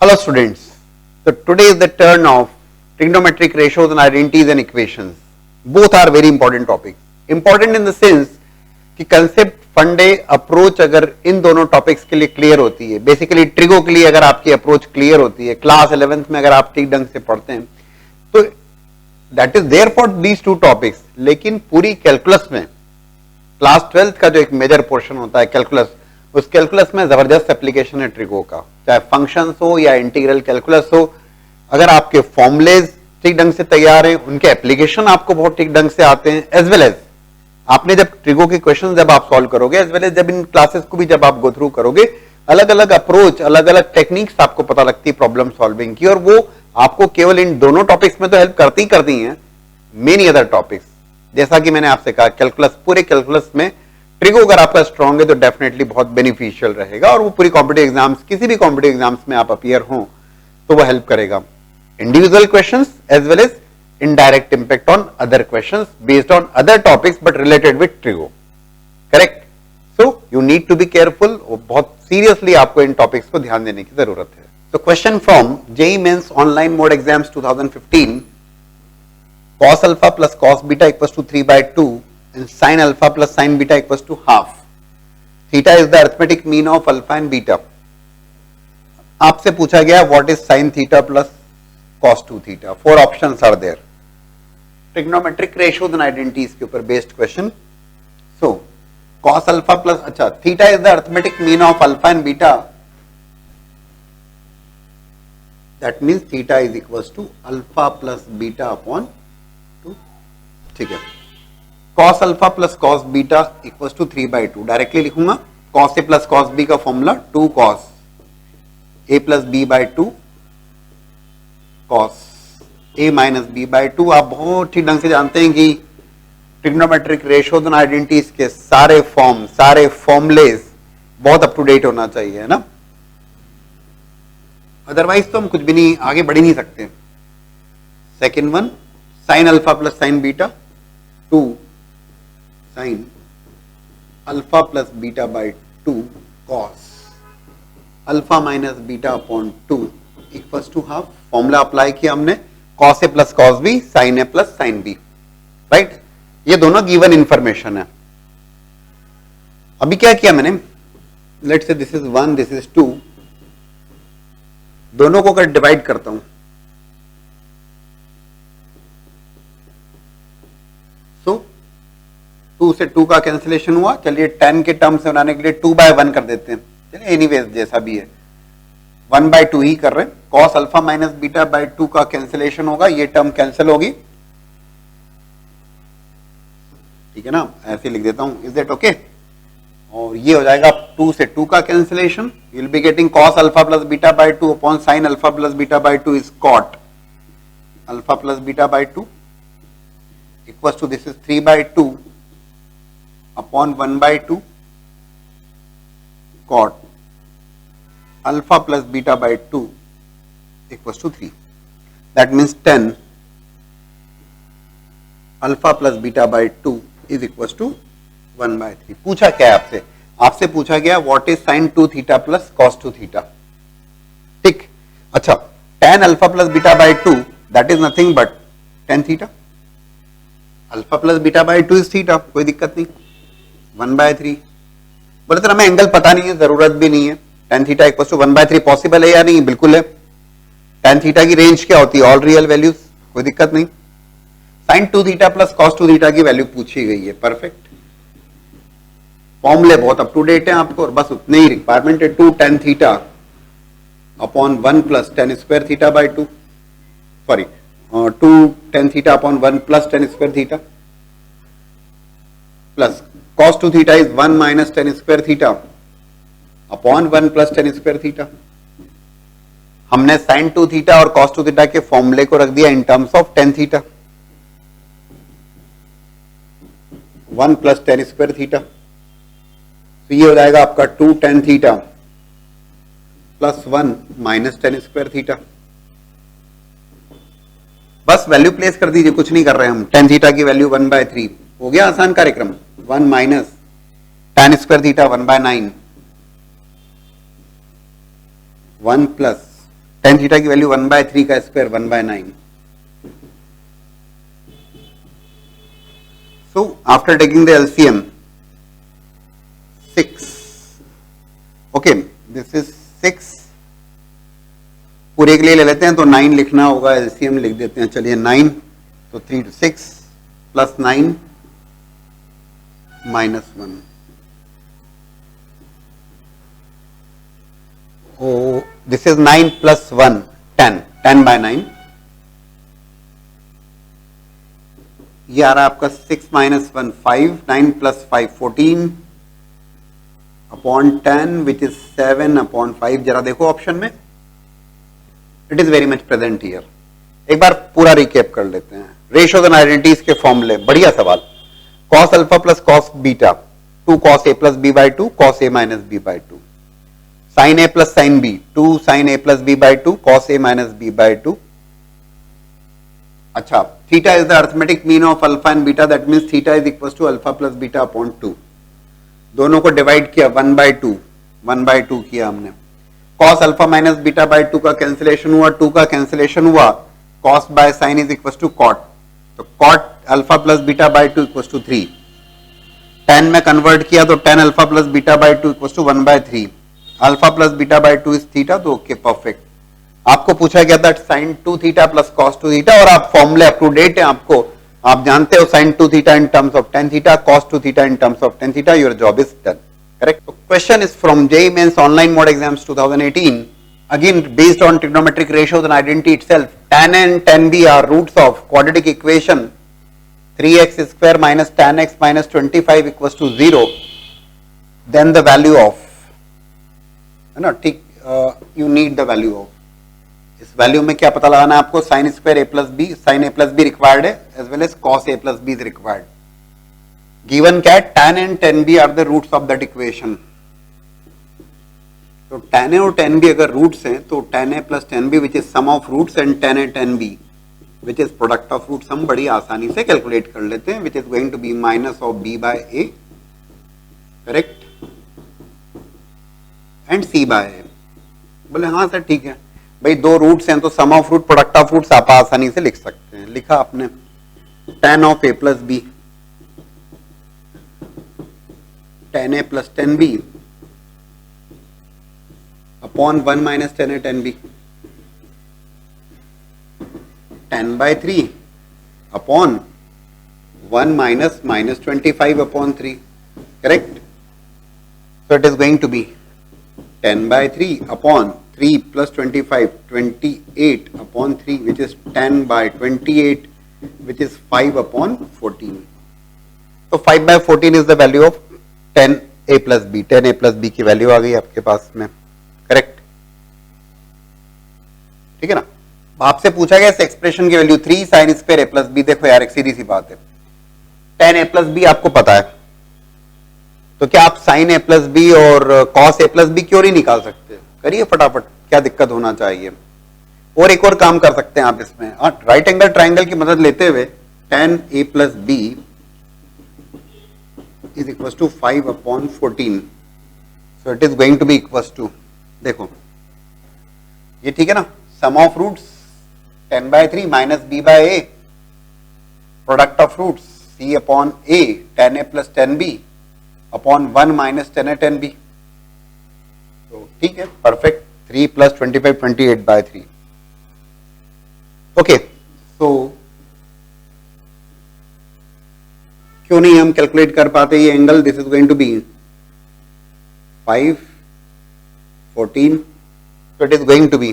Hello students. So today is the turn of trigonometric ratios and identities and equations. Both are very important topics. Important in the sense कि concept फंडे approach अगर इन दोनों topics के लिए clear होती है, basically trigo के लिए अगर आपकी अप्रोच क्लियर होती है, क्लास 11th में अगर आप ठीक ढंग से पढ़ते हैं तो that is there for these two topics. लेकिन पूरी कैलकुलस में क्लास 12th का जो एक मेजर पोर्शन होता है कैलकुलस, उस कैलकुलस में जबरदस्त एप्लीकेशन है ट्रिगो का, चाहे फंक्शंस हो या इंटीग्रल कैलकुलस हो. अगर आपके फॉर्मुलेज ठीक ढंग से तैयार हैं, उनके एप्लीकेशन आपको बहुत ठीक ढंग से आते हैं, एज वेल एज आपने जब ट्रिगो के क्वेश्चन जब आप सॉल्व करोगे, एज वेल एज जब इन क्लासेस को भी जब आप गो थ्रू करोगे, अलग अलग अप्रोच, अलग अलग टेक्निक्स आपको पता लगती है प्रॉब्लम सॉल्विंग की, और वो आपको केवल इन दोनों टॉपिक्स में तो हेल्प करती हैं, मेनी अदर टॉपिक्स. जैसा कि मैंने आपसे कहा कैलकुलस, पूरे कैलकुलस में ट्रिगो अगर आपका स्ट्रॉन्ग है तो डेफिनेटली बहुत बेनिफिशियल रहेगा, और वो पूरी कॉम्पिटिटिव एग्जाम्स, किसी भी कॉम्पिटिटिव एग्जाम्स में आप अपीयर हो तो वो हेल्प करेगा. Individual questions as well as indirect impact on other questions based on other topics but related with trigo. Correct? So you need to be careful. बहुत seriously आपको इन topics को ध्यान देने की जरूरत है. So question from JEE Mains Online Mode Exams 2015. Cos alpha plus cos beta equals to 3 by 2 and sin alpha plus sin beta equals to half. Theta is the arithmetic mean of alpha and beta. आपसे पूछा गया what is sin theta plus cos 2 theta. 4 options are there. Trigonometric ratios and identities के ऊपर based question. So cos alpha plus, अच्छा, theta is the arithmetic mean of alpha and beta, that means theta is equals to alpha plus beta upon 2. ठीक है. cos alpha प्लस cos beta equals to 3 by 2. Directly लिखूंगा cos A plus cos B का formula 2 cos A plus B by 2 cos a minus B by 2. आप बहुत ही ढंग से जानते हैं कि ट्रिग्नोमेट्रिक रेशियोज एंड आइडेंटिटीज के सारे फॉर्म, सारे फॉर्मुलेज बहुत अप टू डेट होना चाहिए, है ना, अदरवाइज तो हम कुछ भी नहीं आगे बढ़ ही नहीं सकते. Second one, sine alpha plus sine beta 2 sine alpha plus beta by 2 cos alpha minus beta upon 2 equals to half. Formula apply किया हमने, cos a plus cos b, sin a plus sin b, right. ये दोनों given information है. अभी क्या किया मैंने, let's say this is 1, this is 2, दोनों को अगर डिवाइड करता हूं, सो 2 से 2 का कैंसिलेशन हुआ. चलिए 10 के टर्म से बनाने के लिए 2 by 1 कर देते हैं. चलिए एनीवेज जैसा भी है 1 by 2 ही कर रहे हैं. cos alpha minus beta by 2 का कैंसिलेशन होगा, ये टर्म कैंसिल होगी, ठीक है ना, ऐसे लिख देता हूं. Is that okay? और ये हो जाएगा 2 से 2 का cancellation. You will be getting cos alpha plus beta by 2 upon sin alpha plus beta by 2 is cot alpha plus beta by 2 equals to this is 3 by 2 upon 1 by 2 cot alpha plus beta by 2 equals to 3. That means 10 alpha plus beta by 2 is equals to 1 by 3. पूछा क्या है आपसे? आपसे पूछा गया what is sin 2 theta plus cos 2 theta. ठीक. अच्छा, tan alpha plus beta by 2 that is nothing but tan theta. alpha plus beta by 2 is theta. कोई दिक्कत नहीं. 1 by 3. बोले तो हमें एंगल पता नहीं है, जरूरत भी नहीं है. tan theta equal to 1 by 3 possible है या नहीं? बिल्कुल है. tan थीटा की रेंज क्या होती है? All real values. कोई दिक्कत नहीं. sin 2 theta plus cos 2 theta की वैल्यू पूछी गई है. परफेक्ट. फॉर्मूले बहुत अप टू डेट है आपको, और बस उतने ही रिक्वायरमेंट है. 2 tan theta upon 1 plus tan square theta by 2, sorry 2 tan theta upon 1 plus tan square theta plus cos 2 theta is 1 minus tan square theta upon 1 plus tan square theta. हमने sin 2 theta और cos 2 theta के फॉर्मूले को रख दिया in terms of tan theta. 1 plus tan square theta, तो ये हो जाएगा आपका 2 tan theta plus 1 minus tan square theta. बस वैल्यू प्लेस कर दीजिए, कुछ नहीं कर रहे हम. tan थीटा की वैल्यू 1 by 3 हो गया आसान कार्यक्रम. 1 minus tan square theta 1 by 9, 1 plus tan theta की वैल्यू 1/3 का square 1/9. So after taking the LCM 6, okay, this is 6, पूरे के लिए ले लेते हैं तो 9 लिखना होगा, LCM लिख देते हैं. चलिए 9, तो 3 to 6 plus 9 minus 1. Oh, this is 9 plus 1, 10, 10 by 9. ये आ रहा है आपका 6 minus 1, 5, 9 plus 5, 14 upon 10 which is 7 upon 5. जरा देखो ऑप्शन में, it is very much present here. एक बार पूरा रिकेप कर लेते हैं. रेशियोज एंड आइडेंटिटीज के फॉर्मूले, बढ़िया सवाल. cos अल्फा प्लस cos beta, 2 cos a plus b by 2 cos a minus b by 2. sin a plus sin b, 2 sin a plus b by 2 cos a minus b by 2. अच्छा, theta is the arithmetic mean of alpha and beta, that means theta is equal to alpha plus beta upon 2. दोनों को divide किया 1/2 किया हमने. cos alpha minus beta by 2 का cancellation हुआ, 2 का cancellation हुआ, cos by sin is equal to cot. तो cot alpha plus beta by 2 equal to 3. tan में कन्वर्ट किया तो tan alpha plus beta by 2 equal to 1/3. Alpha plus beta by 2 is theta, तो okay perfect. आपको पूछा गया था sin 2 theta plus cos 2 theta, और आप फॉर्मूले अप टू डेट है आपको, आप जानते हो sin 2 theta in terms of tan theta, cos 2 theta in terms of tan theta. Your job is done. Correct. So question is from JEE Mains Online Mode Exams 2018. Again, based on trigonometric ratios and identity itself, tan A and tan B are roots of quadratic equation 3x square minus tan x minus 25 equals to 0. Then the value of, you need the value of. इस value में क्या पता लगाना है आपको? sin square a plus b, sin a plus b required है, as well as cos a plus b is required. Given क्या है? tan and tan b are the roots of that equation. तो tan a और tan b अगर roots हैं तो tan a plus tan b which is sum of roots and tan a tan b which is product of roots हम बड़ी आसानी से calculate कर लेते हैं, which is going to be minus of b by a, correct, and c by a. बोले हाँ sir ठीक है भाई, दो रूट्स हैं तो sum of root product of roots आप आसानी से लिख सकते हैं. लिखा आपने tan of a plus b, tan a plus tan b upon 1 minus tan a tan b, tan by 3 upon 1 minus 25 upon 3, correct. So it is going to be 10 by 3 upon 3 plus 25, 28 upon 3 which is 10 by 28 which is 5 upon 14. So 5 by 14 is the value of 10a plus b. 10a plus b की value आ गई आपके पास में, correct. ठीक है ना. आपसे पूछा गया इस एक्सप्रेशन की value 3 sin square a plus b. देखो यार एक सीधी सी बात है, 10a plus b आपको पता है, तो क्या आप sin a plus b और cos a plus b क्यों नहीं निकाल सकते? करिए फटाफट, क्या दिक्कत होना चाहिए. और एक और काम कर सकते हैं आप इसमें, राइट एंगल ट्राइंगल की मदद लेते हुए tan a plus b is equals to 5 upon 14. So it is going to be equals to, देखो ये ठीक है ना, sum of roots 10 by 3 minus b by a, product of roots c upon a, tan a plus tan b upon 1 minus tan a tan b. तो ठीक है, perfect. 3 plus 25, 28 by 3. Okay, so क्यों नहीं हम कैलकुलेट कर पाते ये angle? This is going to be 5, 14. So it is going to be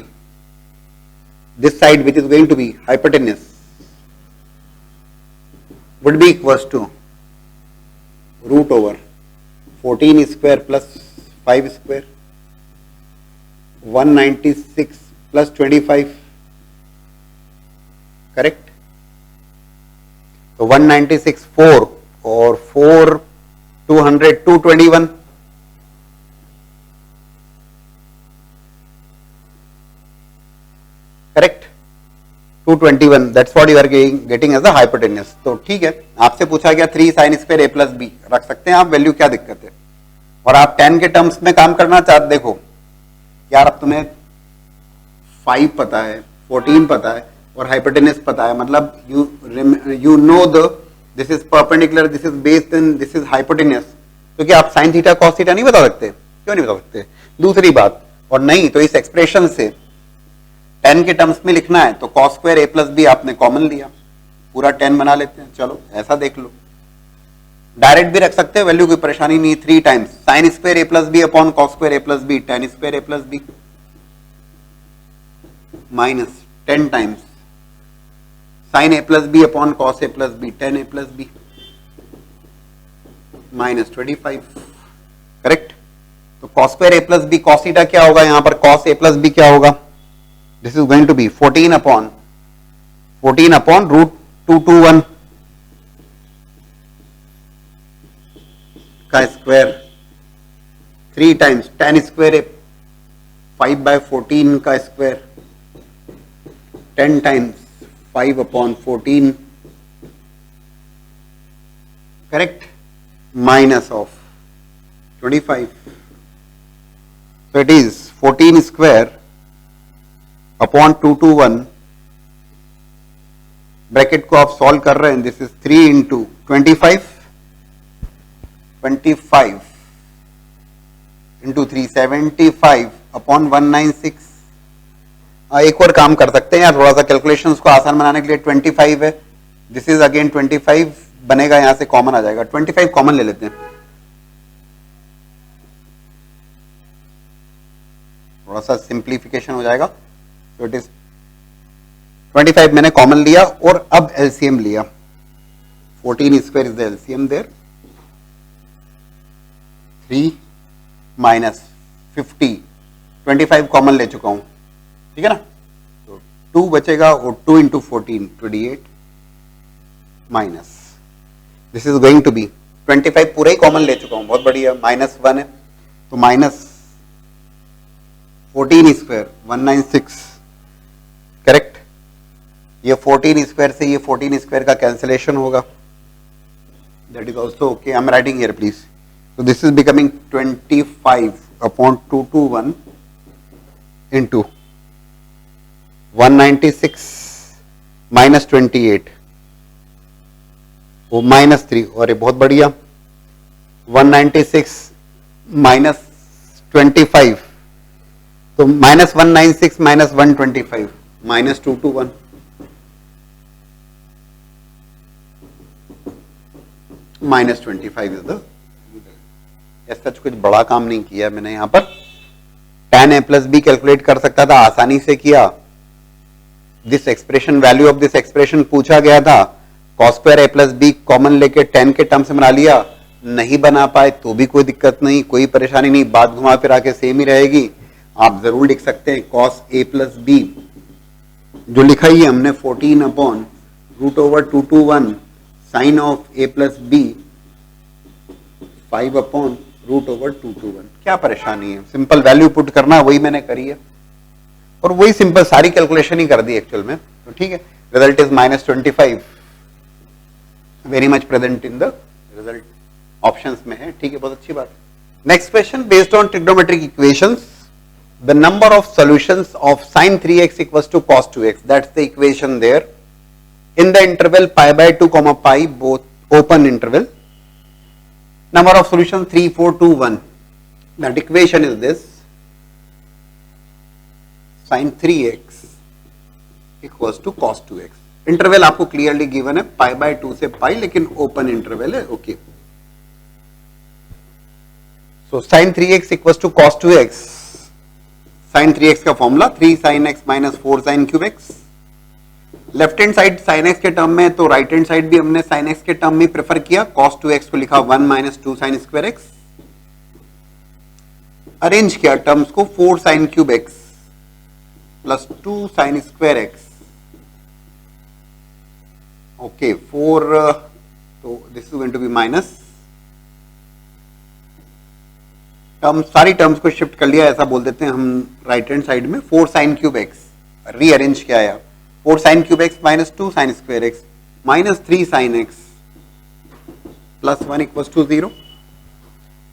this side which is going to be hypotenuse would be equals to root over 14 square plus 5 square, 196 plus 25, correct. So 196 4 और 4 200 221, correct. 221, that's what you are getting as a hypotenuse. तो ठीक है, आपसे पूछा गया 3 sin square a plus b, रख सकते हैं आप वैल्यू, क्या दिक्कत है. और आप tan के टर्म्स में काम करना चाहते, देखो यार अब तुम्हें 5 पता है, 14 पता है और हाइपोटेनस पता है, मतलब you know the this is perpendicular, this is based in, this is hypotenuse, तो क्या आप साइन थीटा कॉस थीटा नहीं बता सकते? क्यों नहीं बता सकते? दूसरी बात, और नहीं तो इस एक्सप्रेशन से 10 के टर्म्स में लिखना है तो cos square A plus B आपने कॉमन लिया, पूरा 10 बना लेते हैं, चलो ऐसा देख लो। डायरेक्ट भी रख सकते हैं, वैल्यू कोई परेशानी नहीं, 3 times sine square A plus B upon cos square A plus B, tan square A plus B, minus 10 times sine A plus B upon cos A plus B, tan A plus B, minus 25, correct. तो cos square A plus B, cos theta क्या होगा यहां पर, cos A plus B क्या होगा, this is going to be 14 upon root 221 का square, 3 times ten square A 5/14 का square, 10 times 5 upon 14, correct, minus of 25, so it is 14 square upon 221, bracket को आप सॉल्व कर रहे हैं, this is 3 into 25 into 3 75 upon 196। एक और काम कर सकते हैं यार, थोड़ा सा कैलकुलेशंस को आसान बनाने के लिए, 25 है, दिस इज अगेन 25 बनेगा, यहां से कॉमन आ जाएगा, 25 कॉमन ले लेते हैं, थोड़ा सा सिंप्लीफिकेशन हो जाएगा, तो इट इज 25 मैंने कॉमन लिया और अब एलसीएम लिया, 14 square is the LCM there, 3 minus 50, 25 common ले चुका हूं, ठीक है ना, तो 2 बचेगा और 2 into 14 28 minus, this is going to be 25 पूरा ही कॉमन ले चुका हूं, बहुत बढ़िया, माइनस 1 है, तो माइनस 14 स्क्वायर 196, करेक्ट, ये 14 स्क्वायर से ये 14 स्क्वायर का कैंसिलेशन होगा, that is also okay, I am writing here please, so this is becoming 25 upon 221 into 196 minus 28, वो माइनस 3, और ये बहुत बढ़िया, 196 माइनस 25, तो minus 196 minus 125 minus 221, minus 25 is the, सच कुछ बड़ा काम नहीं किया मैंने यहां पर, tan a plus B calculate कर सकता था, आसानी से किया, this expression, value of this expression पूछा गया था, cos square a plus B common लेके 10 के टर्म्स में बना लिया, नहीं बना पाए तो भी कोई दिक्कत नहीं, कोई परेशानी नहीं, बात घुमा फिरा के सेम ही रहेगी, आप जरूर लिख सकते हैं cos a प्लस बी, जो लिखा ही है हमने 14 upon root over 221 sine of a plus B 5 upon root over 221, क्या परेशानी है, सिंपल वैल्यू पुट करना, वही मैंने करी है और वही सिंपल सारी कैलकुलेशन ही कर दी एक्चुअल में, तो ठीक है, result is minus 25, very much present in the result, options में है, ठीक है, बहुत अच्छी बात। Next question, based on trigonometric equations the number of solutions of sin 3x equals to cos 2x, that's the equation there in the interval π/2, π both open interval, number of solutions 3, 4, 2, 1, that equation is this, sin 3x equals to cos 2x, interval आपको clearly given है π/2 से π, लेकिन open interval है, okay, so sin 3x equals to cos 2x, sin 3x का formula 3 sin x minus 4 sin cube x, left hand side sin x के term में, तो right hand side भी हमने sin x के टर्म में prefer किया, cos 2x को लिखा 1 minus 2 sin square x, arrange किया टर्म्स को 4 sin cube x plus 2 sin square x, okay 4, तो this is going to be minus, term सारी टर्म्स को शिफ्ट कर लिया, ऐसा बोल देते हैं हम राइट हैंड साइड में, 4 sin cube x रीअरेंज किया है, 4 sin cube x minus 2 sin square x minus 3 sin x plus 1 equals to 0,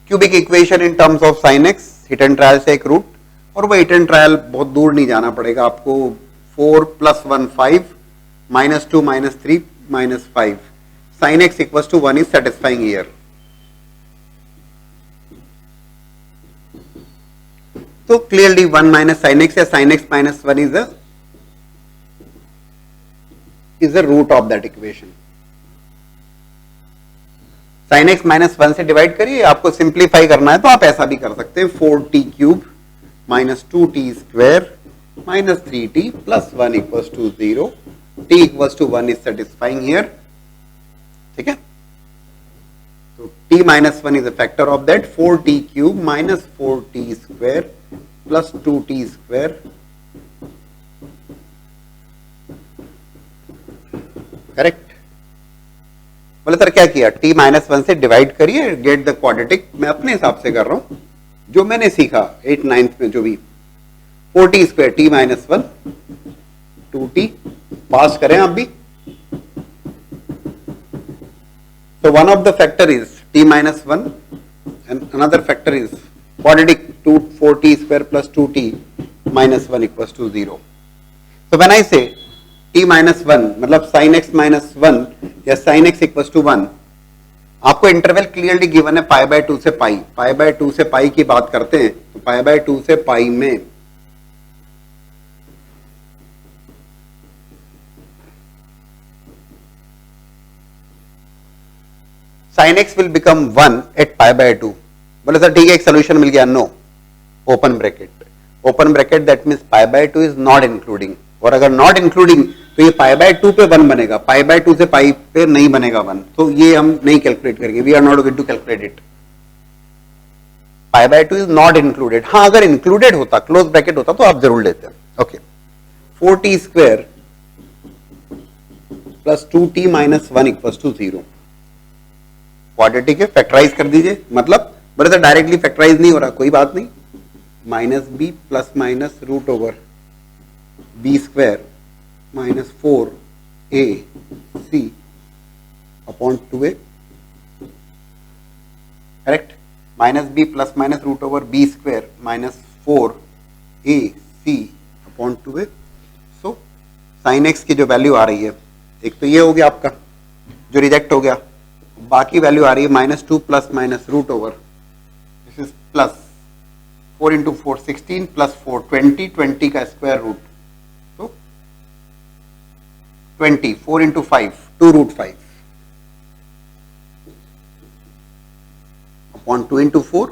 cubic equation in terms of sin x, hit and trial से एक रूट, और wait and trial बहुत दूर नहीं जाना पड़ेगा आपको. 4 + 1 5 -2 -3 -5 sin x equals to 1 is satisfying here. So clearly 1 minus sin x या sin x minus 1 is the root of that equation. sin x minus 1 से डिवाइड करिए. आपको सिंप्लीफाई करना है तो आप ऐसा भी कर सकते हैं. 4t³ minus 2t² minus 3t plus 1 equals to 0. t equals to 1 is satisfying here. ठीक है. तो t minus 1 is a factor of that. 4t³ minus 4t² plus 2t². Correct. बोले सर क्या किया? t minus 1 से डिवाइड करिए, get the quadratic. मैं अपने हिसाब से कर रहा हूं, जो मैंने सीखा 8th 9th में, जो भी 4t² t minus 1 2t पास करें आप भी. So one of the factor is t minus 1 and another factor is quadratic 4t² plus 2t minus 1 equals to 0. So when I say t minus 1 मतलब sin x minus 1 या sin x equals to 1, आपको interval clearly given है π/2 से पाई. π/2 से पाई की बात करते हैं तो π/2 से पाई में sin x will become 1 at π/2. बोले सर ठीक है, एक सोल्यूशन मिल गया. No, open bracket that means π/2 is not including. और अगर नॉट इंक्लूडिंग तो ये π/2 पे 1 बनेगा, π/2 से पाई पे नहीं बनेगा 1. तो ये हम नहीं कैलकुलेट करेंगे. We are not going to calculate it. π/2 is not included. हाँ, अगर इंक्लूडेड होता, क्लोज ब्रैकेट होता तो आप जरूर लेते. Okay. 4t² plus 2t minus 1 equals to 0. Quadratic है, फैक्टराइज कर दीजिए. मतलब बोले तो डायरेक्टली फैक्टराइज नहीं हो रहा, कोई बात नहीं. -b plus minus root over b² minus 4ac upon 2a. Correct. -b plus minus root over b² minus 4ac upon 2a. So sin x की जो वैल्यू आ रही है, एक तो ये हो गया आपका जो रिजेक्ट हो गया. बाकी वैल्यू आ रही है -2 plus minus root over, this is plus 4 into 4 16 plus 4 20 का स्क्वायर रूट. तो 20 4 into 5 2√5 upon 2 into 4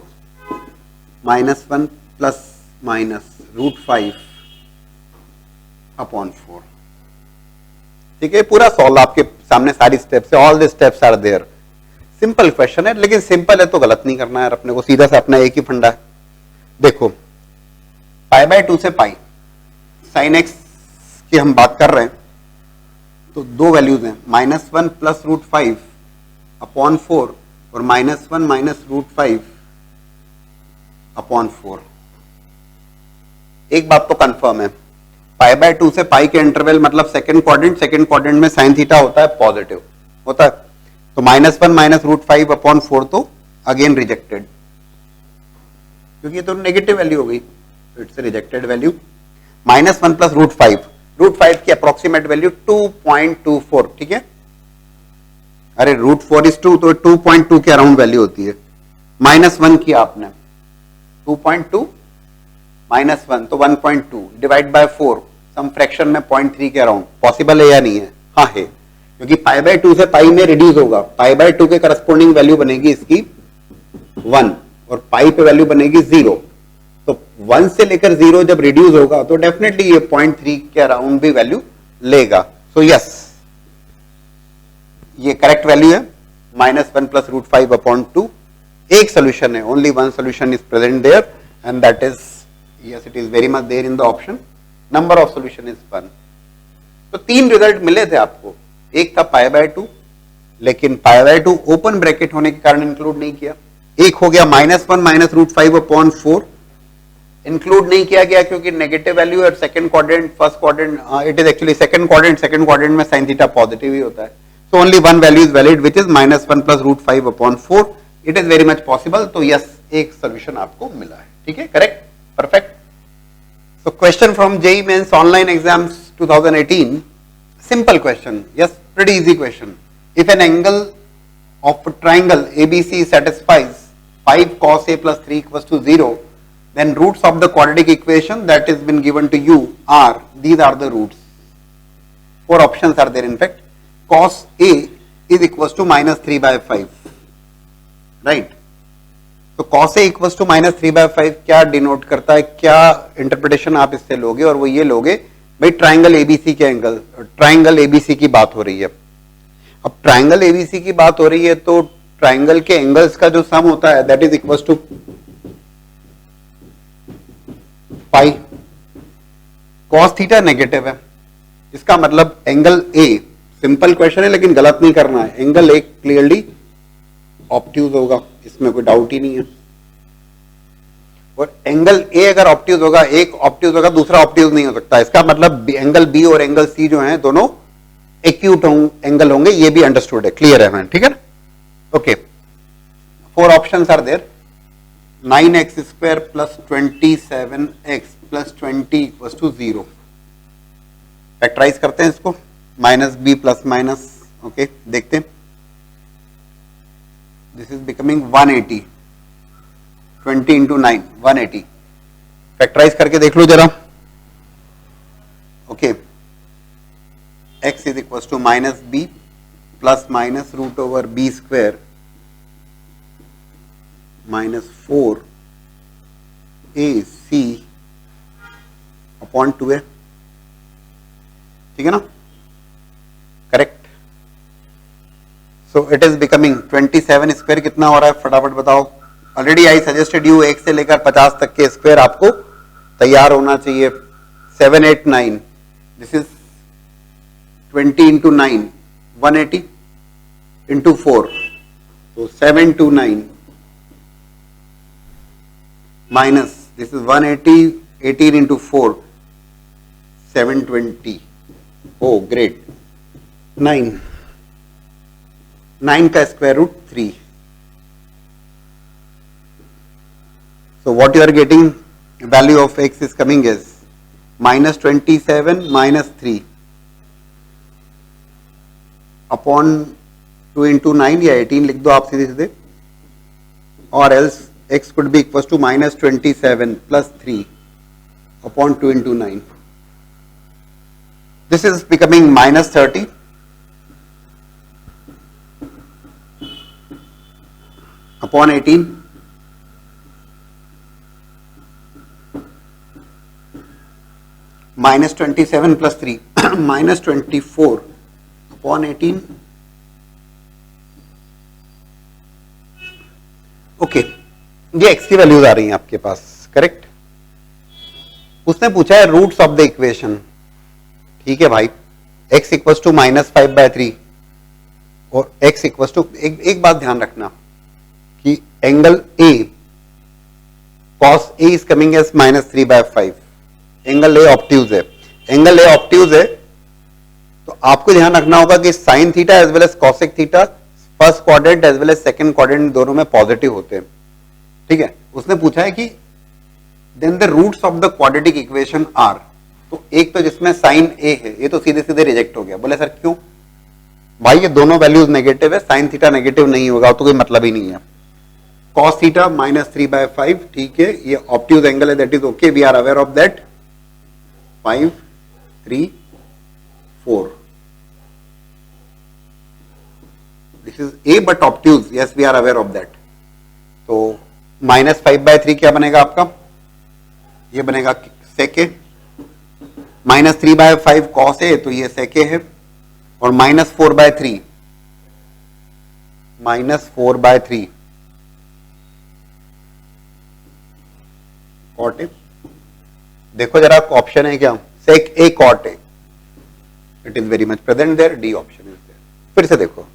-1 plus minus √5 upon 4. ठीक है, पूरा सॉल्व आपके सामने सारी स्टेप्स है. All the steps are there. Simple question है, लेकिन सिंपल है तो गलत नहीं करना है अपने को. सीधा सा अपना एक ही फंडा है. देखो π/2 से पाई sin x की हम बात कर रहे हैं तो दो वैल्यूज हैं, -1 प्लस √5 अपॉन 4 और -1 माइनस √5 अपॉन 4. एक बात तो कंफर्म है, π/2 से पाई के इंटरवल मतलब सेकंड क्वाड्रेंट में sin थीटा होता है पॉजिटिव होता है. तो -1 माइनस √5 अपॉन 4 तो अगेन रिजेक्टेड, क्योंकि ये तो नेगेटिव वैल्यू हो गई, तो इट्स रिजेक्टेड वैल्यू. -1 प्लस √5 की अप्रोक्सीमेट वैल्यू 2.24. ठीक है, अरे √4 is 2 तो 2.2 के अराउंड वैल्यू होती है. -1 की आपने 2.2 -1 तो 1.2 डिवाइड बाय 4 सम फ्रैक्शन में 0.3 के अराउंड. पॉसिबल है या नहीं है? हाँ है, क्योंकि π/2 से पाई में रिड्यूस होगा. π/2 के करस्पॉन्डिंग वैल्यू बनेगी इसकी 1 और पाई पे वैल्यू बनेगी 0. तो 1 से लेकर 0 जब रिड्यूस होगा तो डेफिनेटली ये 0.3 के अराउंड भी वैल्यू लेगा. सो यस, ये करेक्ट वैल्यू है. -1 प्लस √5 अपॉन 2. एक सोल्यूशन है, only one solution is present there and that is yes, it is very much there in the option. Number of solution is 1. तो 3 result मिले थे आपको. एक था π/2, लेकिन π/2 ओपन ब्रैकेट होने के कारण इंक्लूड नहीं किया. एक हो गया -1 माइनस √5 अपॉन 4, इंक्लूड नहीं किया गया क्योंकि नेगेटिव वैल्यू है. Second quadrant first quadrant, it is actually second quadrant में sin थीटा पॉजिटिव ही होता है. So only one value is valid which is -1 plus √5 upon 4. It is very much possible. तो yes, एक सोल्यूशन आपको मिला है. ठीक है, correct, perfect. So question from JEE Mains online exams 2018. Simple question. Yes, pretty easy question. If an angle of a triangle ABC satisfies 5 cos A plus 3 equals to 0, then roots of the quadratic equation that has been given to you are, these are the roots. 4 options are there in fact. Cos A is equals to minus 3 by 5. Right. तो cos A equals to minus 3/5 क्या denote करता है, क्या interpretation आप इससे लोगे, और वो ये लोगे भाई ट्राइंगल एबीसी के एंगल, ट्राइंगल एबीसी की बात हो रही है. अब ट्राइंगल एबीसी की बात हो रही है तो ट्राइंगल के एंगल्स का जो सम होता है that is equals to pi. cos theta negative है, इसका मतलब एंगल ए, सिंपल क्वेश्चन है लेकिन गलत नहीं करना है, एंगल ए क्लियरली ऑब्ट्यूज होगा, इसमें कोई डाउट ही नहीं है. और एंगल ए अगर ऑब्ट्यूज होगा, एक ऑब्ट्यूज होगा दूसरा ऑब्ट्यूज नहीं हो सकता. इसका मतलब एंगल बी और एंगल सी जो हैं दोनों एक्यूट एंगल होंगे, ये भी अंडरस्टूड है, क्लियर है मैन, ठीक है ना. Okay, 4 options are there. 9x square plus 27x plus 20 equals to 0. Factorize करते हैं इसको, minus B plus minus. Okay, देखते हैं. This is becoming 180. 20 into 9, 180. Factorise करके देख लो जरा. Okay, x is equals to minus b plus minus root over b square minus 4 ac upon 2a. ठीक है ना, correct. So it is becoming 27 square कितना हो रहा है फटाफट बताओ. ऑलरेडी आई सजेस्टेड यू 1 से लेकर 50 तक के स्क्वायर आपको तैयार होना चाहिए. 7 8 9, दिस इज 20 इंटू 9, 180 इंटू 4, तो 7 2 9 माइनस दिस इज 180, 18 इंटू 4, 720. Oh great. 9 का square root 3. So what you are getting, value of x is coming as minus 27 minus 3 upon 2 into 9 या 18 लिख दो आप सीधे सीधे, और else x could be equals to minus 27 plus 3 upon 2 into 9. This is becoming minus 30 upon 18 minus 27 plus 3 minus 24 upon 18. Okay, ये x की values आ रही हैं आपके पास, करेक्ट. उसने पूछा है रूट्स ऑफ द इक्वेशन. ठीक है भाई, x इक्वल्स टू माइनस 5/3 और x इक्वल्स टू, एक बात ध्यान रखना कि angle A cos A is coming as minus 3/5. Angle A obtuse है, एंगल A ऑब्ट्यूज है तो आपको ध्यान रखना होगा कि sine theta as well as cosec theta first quadrant as well as second quadrant दोनों में पॉजिटिव होते हैं. ठीक है, उसने पूछा है कि then the roots of the quadratic equation are. तो एक तो जिसमें साइन A है ये तो सीधे सीधे रिजेक्ट हो गया. बोले सर क्यों भाई, ये दोनों वैल्यूज नेगेटिव है, साइन थीटा नेगेटिव नहीं होगा तो कोई मतलब ही नहीं है. cos थीटा minus 3/5, ठीक है, ये ऑब्ट्यूज एंगल है, that is okay, we are aware of that. 5 3 4, this is A but obtuse, yes we are aware of that. तो minus 5/3 क्या बनेगा आपका, ये बनेगा sec A. minus 3/5 cos A, तो ये sec A है, और minus 4/3 cot A. देखो जरा ऑप्शन है क्या, sec A cot A. It is very much present there, D option is there. फिर से देखो,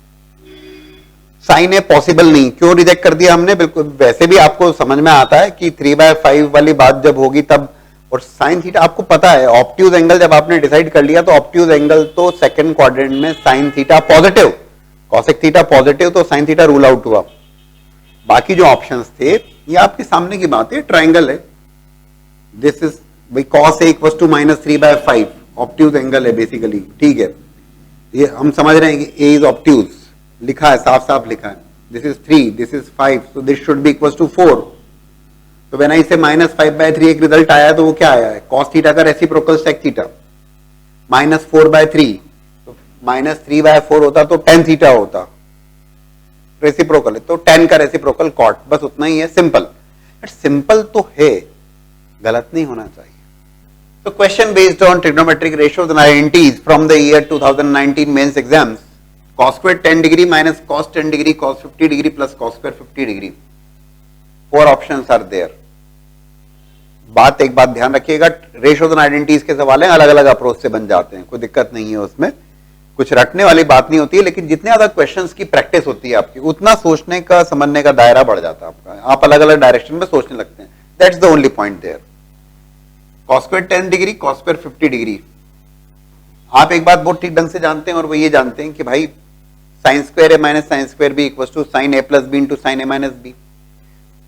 साइन ए पॉसिबल नहीं, क्यों रिजेक्ट कर दिया हमने. बिल्कुल वैसे भी आपको समझ में आता है कि 3/5 वाली बात जब होगी तब, और साइन थीटा आपको पता है, ऑब्ट्यूज एंगल जब आपने डिसाइड कर लिया तो ऑब्ट्यूज एंगल तो सेकंड क्वाड्रेंट में sine theta positive, cosec theta positive, तो साइन थीटा रूल आउट हुआ. बाकी जो ऑप्शंस थे ये आपके सामने की बात है, ट्राइंगल है, दिस इज भाई cos A equal to -3/5 obtuse angle है बेसिकली, ठीक है, ये हम समझ रहे हैं कि A इज ऑब्ट्यूज, लिखा है साफ साफ लिखा है, this is 3, this is 5, so this should be equal to 4. तो व्हेन आई से -5/3 एक रिजल्ट आया तो वो क्या आया है, cos थीटा का रेसिप्रोकल sec थीटा, -4/3, तो -3/4 होता तो tan थीटा होता, रेसिप्रोकल है तो tan का रेसिप्रोकल cot, बस उतना ही है, सिंपल. बट सिंपल तो है, गलत नहीं होना चाहिए. So question based on trigonometric ratios and identities from the year 2019 mains exams. Cos square 10 degree minus cos 10 degree cos 50 degree plus cos square 50 degree. 4 options are there. एक बात ध्यान रखिएगा, रेशियोज एंड आइडेंटिटीज के सवाल हैं, अलग अलग approach से बन जाते हैं, कोई दिक्कत नहीं है उसमें, कुछ रटने वाली बात नहीं होती है, लेकिन जितने ज्यादा क्वेश्चंस की प्रैक्टिस होती है आपकी उतना सोचने का समझने का दायरा बढ़ जाता है आपका, आप अलग अलग डायरेक्शन में सोचने लगते हैं. That's the only point there. cos square 10 degree cos square 50 degree, आप एक बात बहुत ठीक ढंग से जानते हैं और वो ये जानते हैं कि भाई sine square A minus sine square B equal to sine A plus B into sine A minus B.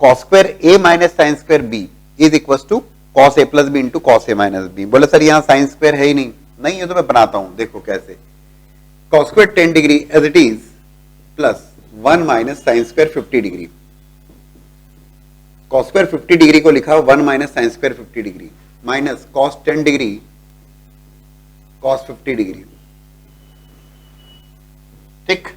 cos square A minus sine square B is equal to cos A plus B into cos A minus B. बोले sir यहाँ sine square है ही नहीं, नहीं है तो मैं बनाता हूं, देखो कैसे. cos square 10 degree as it is plus 1 minus sine square 50 degree. cos square 50 degree को लिखा 1 minus sine square 50 degree minus cos 10 degree cos 50 degree. ठीक,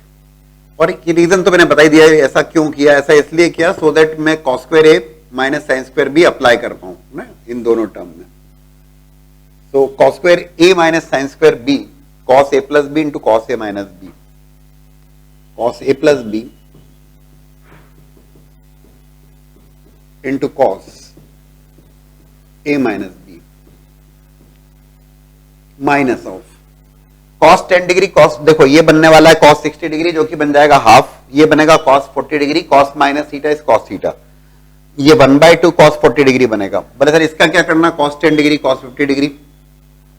और ये रीजन तो मैंने बता ही दिया है, ऐसा क्यों किया, ऐसा इसलिए किया सो दैट मैं cos square A minus sine square B apply कर पाऊं ना इन दोनों टर्म में. So cos square A minus sine square B cos A plus B into cos A minus B, cos A plus B into cos a minus B minus of cos 10 degree cos, देखो ये बनने वाला है cos 60 degree जो कि बन जाएगा half, ये बनेगा cos 40 degree, cos minus theta is cos theta, ये 1/2 cos 40 डिग्री बनेगा. बोले सर इसका क्या करना, cos 10 डिग्री cos 50 डिग्री,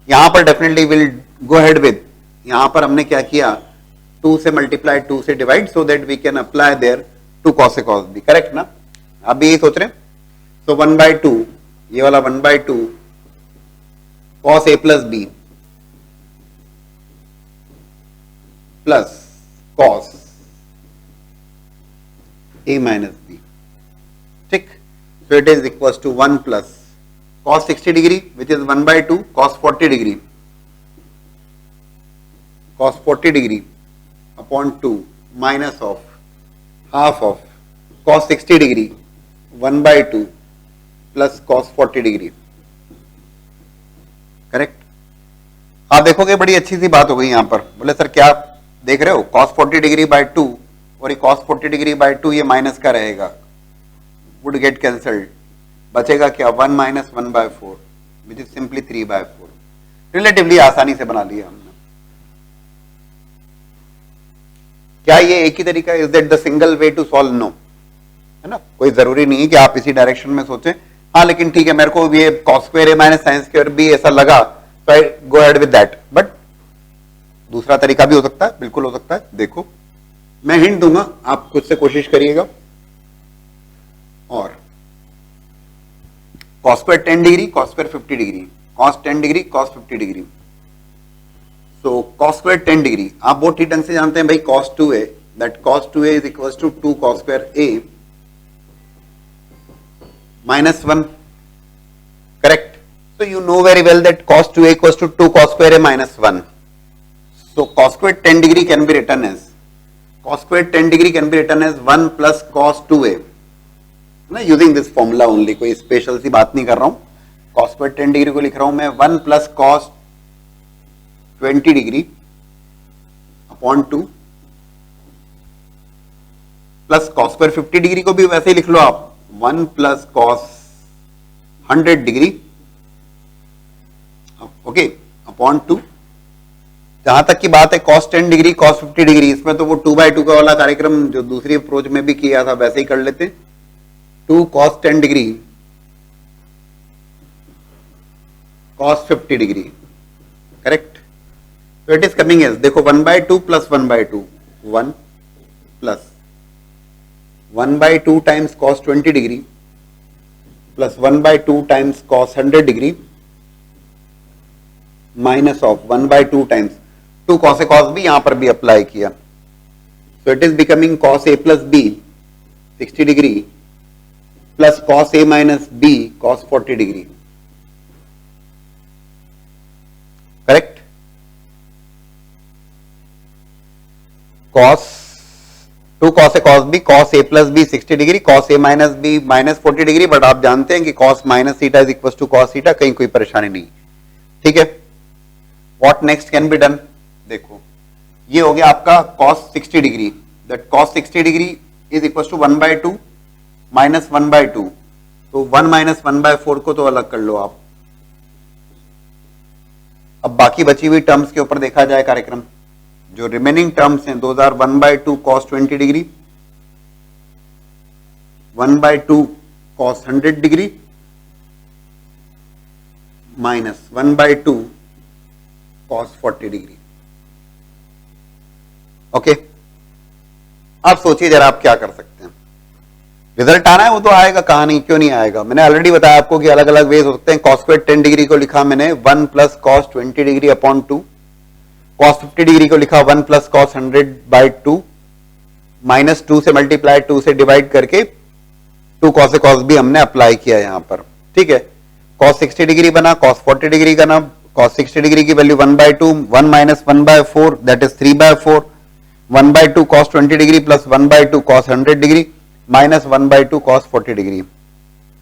यहां पर definitely will go head with, यहां पर हमने क्या किया 2 से मल्टीप्लाई 2 से divide so that we can apply there 2 cos a cos b, correct ना. आप भी यही सोच रहे हैं. सो 1/2 ये वाला 1/2 cos a plus B plus cos a minus B. ठीक, so it is equal to 1 plus cos 60 degree which is 1/2 cos 40 degree cos 40 degree upon 2 minus of half of cos 60 degree 1/2 plus cos 40 degree. Correct. आप देखोगे बड़ी अच्छी सी बात हो गई यहां पर. बोले सर क्या देख रहे हो, cos 40 डिग्री बाय 2 और ये cos 40 डिग्री बाय 2 ये माइनस का रहेगा, वुड गेट कैंसल्ड, बचेगा क्या 1 minus 1/4 which is simply 3/4. Relatively आसानी से बना लिया हमने. क्या ये एक ही तरीका, is that the single way to solve, no, है ना, कोई जरूरी नहीं है कि आप इसी डायरेक्शन में सोचें. हाँ लेकिन ठीक है, मेरे को ये cos square A minus sine square B ऐसा लगा तो I go ahead with that, but दूसरा तरीका भी हो सकता है, बिल्कुल हो सकता है. देखो मैं हिंट दूंगा, आप खुद से कोशिश करिएगा. और cos square 10 degree cos square 50 degree cos 10 degree cos 50 degree. So cos square 10 degree आप बहुत ठीक ढंग से जानते हैं भाई, cos 2a, that cos 2a is equal to 2 cos square a minus 1, correct. So you know very well that cos 2a equals to 2 cos square a minus 1. So cos square 10 degree can be written as 1 plus cos 2a, ना, using this formula only, कोई special सी बात नहीं कर रहा हूं. cos square 10 degree को लिख रहा हूं मैं 1 plus cos 20 degree upon 2 plus cos square 50 degree को भी वैसे ही लिख लो आप 1 plus cos 100 degree, okay, upon 2. जहां तक की बात है cos 10 डिग्री cos 50 डिग्री, इसमें तो वो 2/2 का वाला कार्यक्रम जो दूसरी अप्रोच में भी किया था वैसे ही कर लेते. 2 cos 10 degree cos 50 degree, correct. तो इट इज कमिंग एज, देखो 1/2 plus 1/2 1 plus 1/2 times cos 20 degree plus 1/2 times cos 100 degree minus of 1/2 times 2 cos A cos B, यहां पर भी अप्लाई किया, so it is becoming cos A plus B 60 degree plus cos A minus B cos 40 degree, correct. cos 2 cos A cos B cos A plus B 60 degree cos A minus B minus 40 degree, but आप जानते हैं कि cos minus theta is equal to cos theta, कहीं कोई परेशानी नहीं, ठीक है। What next can be done, देखो ये हो गया आपका cos 60 degree, that cos 60 degree is equal to 1/2 minus 1/2, तो 1 माइनस 1/4 को तो अलग कर लो आप। अब बाकी बची हुई टर्म्स के ऊपर देखा जाए कार्यक्रम, जो रिमेनिंग टर्म्स हैं 1/2 cos 20 degree, 1/2 cos 100 degree minus 1/2 cos 40 degree, okay. आप सोचिए जरा आप क्या कर सकते हैं, रिजल्ट आना है वो तो आएगा, कहानी क्यों नहीं आएगा। मैंने ऑलरेडी बताया आपको कि अलग अलग वेज हो सकते हैं। cos स्क्वायर 10 डिग्री को लिखा मैंने 1 plus cos 20 degree upon 2, cos 50 degree को लिखा 1 प्लस cos 100/2, माइनस 2 से मल्टीप्लाई 2 से डिवाइड करके 2 cos A cos B हमने अप्लाई किया यहां पर, ठीक है। cos 60 डिग्री बना, cos 40 डिग्री का ना, cos 60 डिग्री की value 1/2, 1 minus 1/4 that is 3/4, 1/2 cos 20 degree plus 1/2 cos 100 degree minus 1/2 cos 40 degree.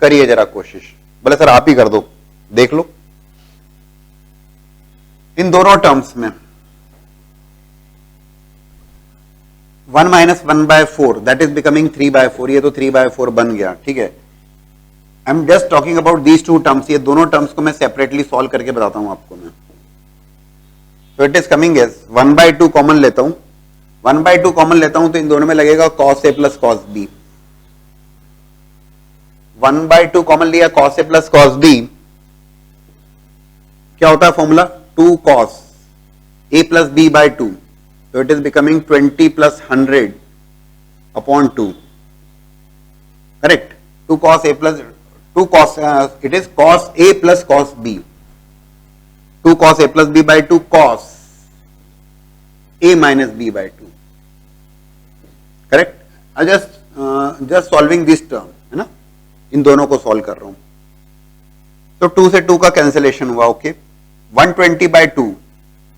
करिए जरा कोशिश, बोले सर आप ही कर दो, देख लो इन दोनों टर्म्स में 1 माइनस 1/4 दैट इज बिकमिंग 3/4, ये तो 3/4 बन गया, ठीक है। I am just talking about these two terms, ये दोनों टर्म्स को मैं सेपरेटली सॉल्व करके बताता हूं आपको मैं। तो it is coming as 1/2 common लेता हूं, 1/2 कॉमन लेता हूं तो इन दोनों में लगेगा cos A plus cos B, 1/2 common लिया cos A plus cos B, क्या होता है formula 2 cos A plus B by 2, तो it is becoming 20 plus 100 upon 2, correct. 2 cos A plus 2 cos it is cos A plus cos B, 2 cos A plus B by 2 cos A minus B by 2, correct. I just solving this term है ना, इन दोनों को solve कर रहा हूं, तो 2 से 2 का कैंसिलेशन हुआ, okay. 120/2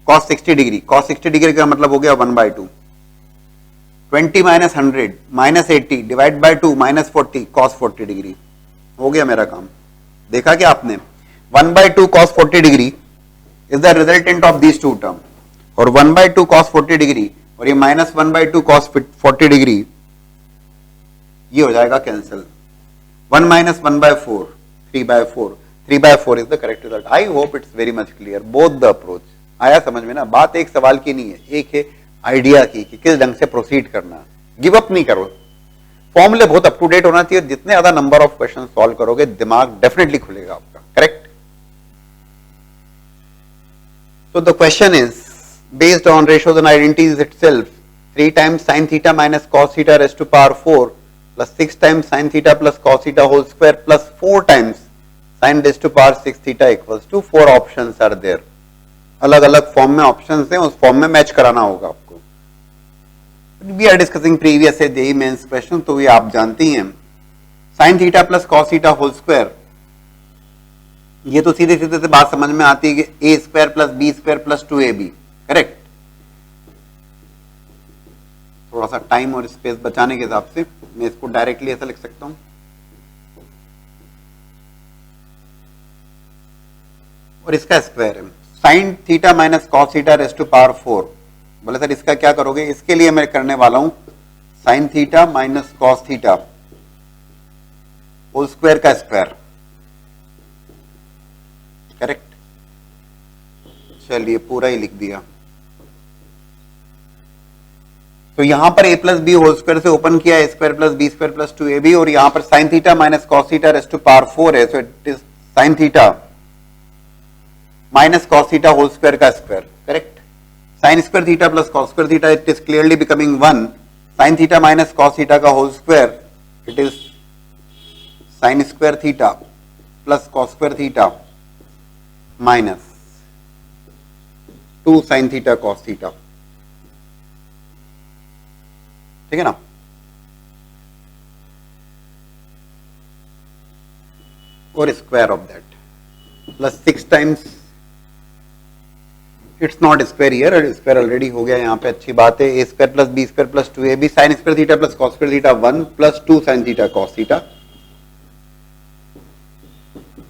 cos 60 degree, cos 60 degree का मतलब हो गया 1/2, 20 minus 100 minus 80 divide by 2 minus 40 cos 40 degree, हो गया मेरा काम। देखा क्या आपने, 1/2 cos 40 degree is the resultant of these two term, और 1/2 cos 40 डिग्री और ये माइनस 1/2 cos 40 डिग्री, ये हो जाएगा cancel. 1 minus 1/4 3/4, 3/4 is the correct result. I hope it's very much clear both the approach. आया समझ में ना, बात एक सवाल की नहीं है, एक है आइडिया की कि किस ढंग से प्रोसीड करना। गिव अप नहीं करो, फॉर्मूले बहुत अप टू डेट होना चाहिए, जितने ज्यादा नंबर ऑफ क्वेश्चन सॉल्व करोगे दिमाग डेफिनेटली खुलेगा आपका, correct. So the question is based on ratios and identities itself, 3 times sin theta minus cos theta raised to power 4 plus 6 times sin theta plus cos theta whole square plus 4 times sin raised to power 6 theta equals to 4 options are there. अलग अलग form में options हैं, उस form में match कराना होगा आपको। We are discussing previous JEE Mains question, तो ये आप जानती हैं। sin theta plus cos theta whole square, ये तो सीधे सीधे से बात समझ में आती है कि a square plus B square plus 2ab, correct. थोड़ा सा टाइम और स्पेस बचाने के हिसाब से मैं इसको डायरेक्टली ऐसा लिख सकता हूं, और इसका स्क्वायर है sine theta minus cos theta raise to power 4। बोले सर इसका क्या करोगे, इसके लिए मैं करने वाला हूं sine theta minus cos theta whole square का स्क्वायर, करेक्ट। चलिए पूरा ही लिख दिया। तो यहां पर a plus B whole square से ओपन किया, a square plus B square plus 2ab, और यहां पर sine theta minus cos theta raise to power 4 है, so it is sine theta minus cos theta whole square का square, correct. Sine square theta plus cos square theta, it is clearly becoming 1। Sine theta minus cos theta का whole square, it is sine square theta plus cos square theta minus 2 sin theta cos theta, ठीक है ना। और square of that plus 6 times, it's not square here, square already हो गया यहाँ पे, अच्छी बात है। A square plus B square plus 2ab sine square theta plus cos square theta 1 plus 2 sin theta cos theta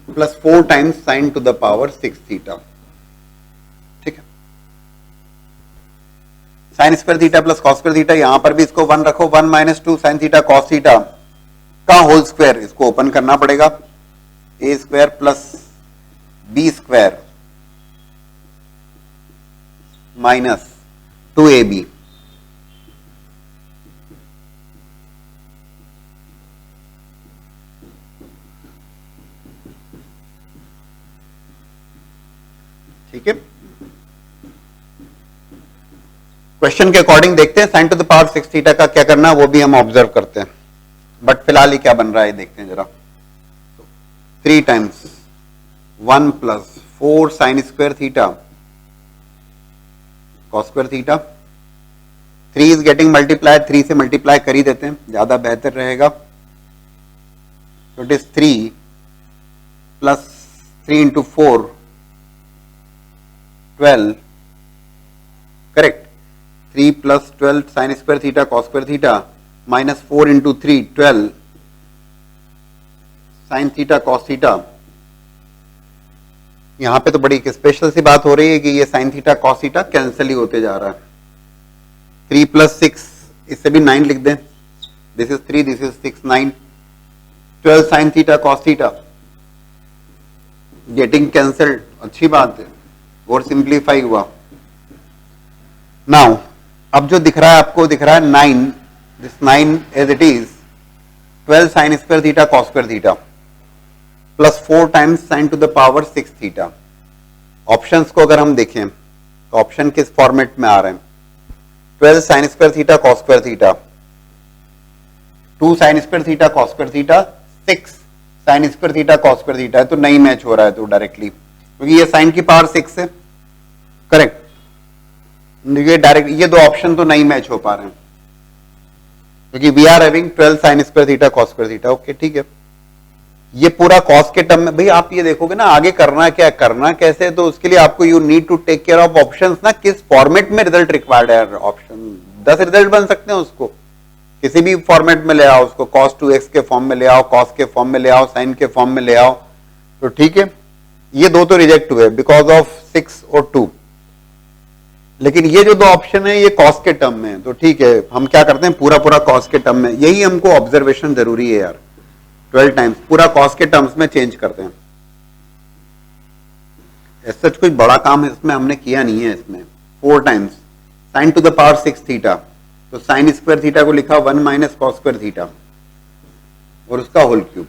plus 4 times sine to the power 6 theta, ठीक है। Sine square theta plus cos square theta, यहां पर भी इसको 1 रखो, 1 minus 2 sin theta cos theta का whole square, इसको open करना पड़ेगा, A square plus B square minus 2ab ठीक है। क्वेश्चन के अकॉर्डिंग देखते हैं sine to the power 6 theta का क्या करना है, वो भी हम ऑब्जर्व करते हैं, बट फिलहाल ये क्या बन रहा है देखते हैं जरा। 3 times 1 plus 4 sine square theta cos square theta, 3 is getting multiplied, 3 से मल्टीप्लाई कर ही देते हैं, ज्यादा बेहतर रहेगा। तो it is 3 plus 3 into 4 12, correct. 3 plus 12 sine square theta cos square theta minus 4 into 3 12 sign theta cos theta. यहां पे तो बड़ी एक स्पेशल सी बात हो रही है कि ये sine theta cos theta cancel ही होते जा रहा है। 3 प्लस 6, इससे भी 9 लिख दें, this is 3 this is 6 9, 12 sign theta cos theta getting cancelled, अच्छी बात है, और सिंप्लीफाई हुआ। नाउ अब जो दिख रहा है आपको, दिख रहा है 9, this 9 as it is 12 sine square theta cos square theta plus 4 times sine to the power 6 theta. Options को अगर हम देखें तो ऑप्शन किस फॉर्मेट में आ रहे हैं, 12 sine square theta cos square theta, 2 sign square theta cos square theta, 6 sign square theta cos square theta है, तो नहीं मैच हो रहा है तो डायरेक्टली, क्योंकि ये साइन की पावर 6 है, करेक्ट। ये डायरेक्ट ये दो ऑप्शन तो नहीं मैच हो पा रहे हैं, क्योंकि we are having 12 sine square theta cos square theta, okay ठीक है। ये पूरा कॉस के टर्म में, भाई आप ये देखोगे ना आगे करना क्या करना कैसे, तो उसके लिए आपको you need to take care of options ना, किस फॉर्मेट में रिजल्ट रिक्वायर्ड है। ऑप्शन 10 रिजल्ट बन सकते हैं, उसको किसी भी फॉर्मेट में ले आओ, उसको कॉस 2x के फॉर्म में ले आओ, कॉस के फॉर्म में ले आओ, साइन के फॉर्म में ले आओ, तो ठीक है। ये दो तो रिजेक्ट हुए बिकॉज ऑफ 6 और 2, लेकिन ये जो दो ऑप्शन है ये कॉस के टर्म में है, तो ठीक है, हम क्या करते हैं पूरा पूरा कॉस के टर्म में, यही हमको ऑब्जर्वेशन जरूरी है यार, 12 टाइम्स पूरा कॉस के टर्म्स में चेंज करते हैं। सच कोई बड़ा काम इसमें हमने किया नहीं है। इसमें 4 times sine to the power 6 theta, तो साइन स्क्वायर थीटा को लिखा 1 माइनस कॉस स्क्वायर थीटा और उसका होल क्यूब।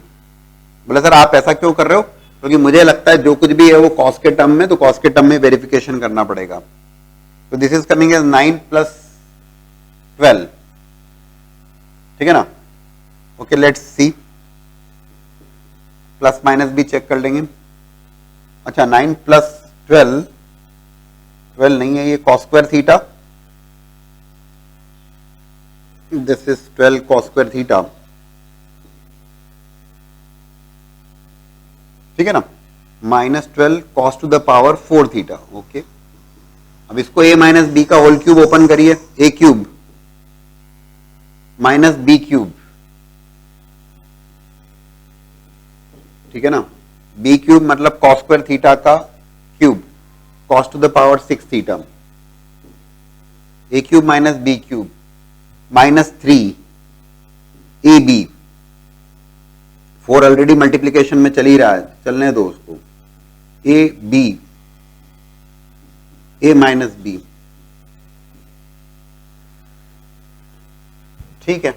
बोला सर आप ऐसा क्यों कर रहे हो, क्योंकि मुझे लगता है जो कुछ भी है वो कॉस के टर्म में, तो कॉस के टर्म में वेरिफिकेशन करना पड़ेगा। तो this is coming as 9 plus 12, ठीक है ना। Okay let's see, plus minus भी चेक कर लेंगे। अच्छा 9 प्लस 12, 12 नहीं है, ये cos square theta, this is 12 cos square theta, ठीक है ना, minus 12 cos to the power 4 theta, okay. अब इसको a माइनस बी का होल क्यूब ओपन करिए, a cube minus B cube, ठीक है ना, बी क्यूब मतलब कॉस स्क्वायर थीटा का cube, cos to the power 6 theta, a cube minus B cube minus 3 A B, 4 already multiplication में चल ही रहा है, चलने दो उसको, A B, A minus B, ठीक है।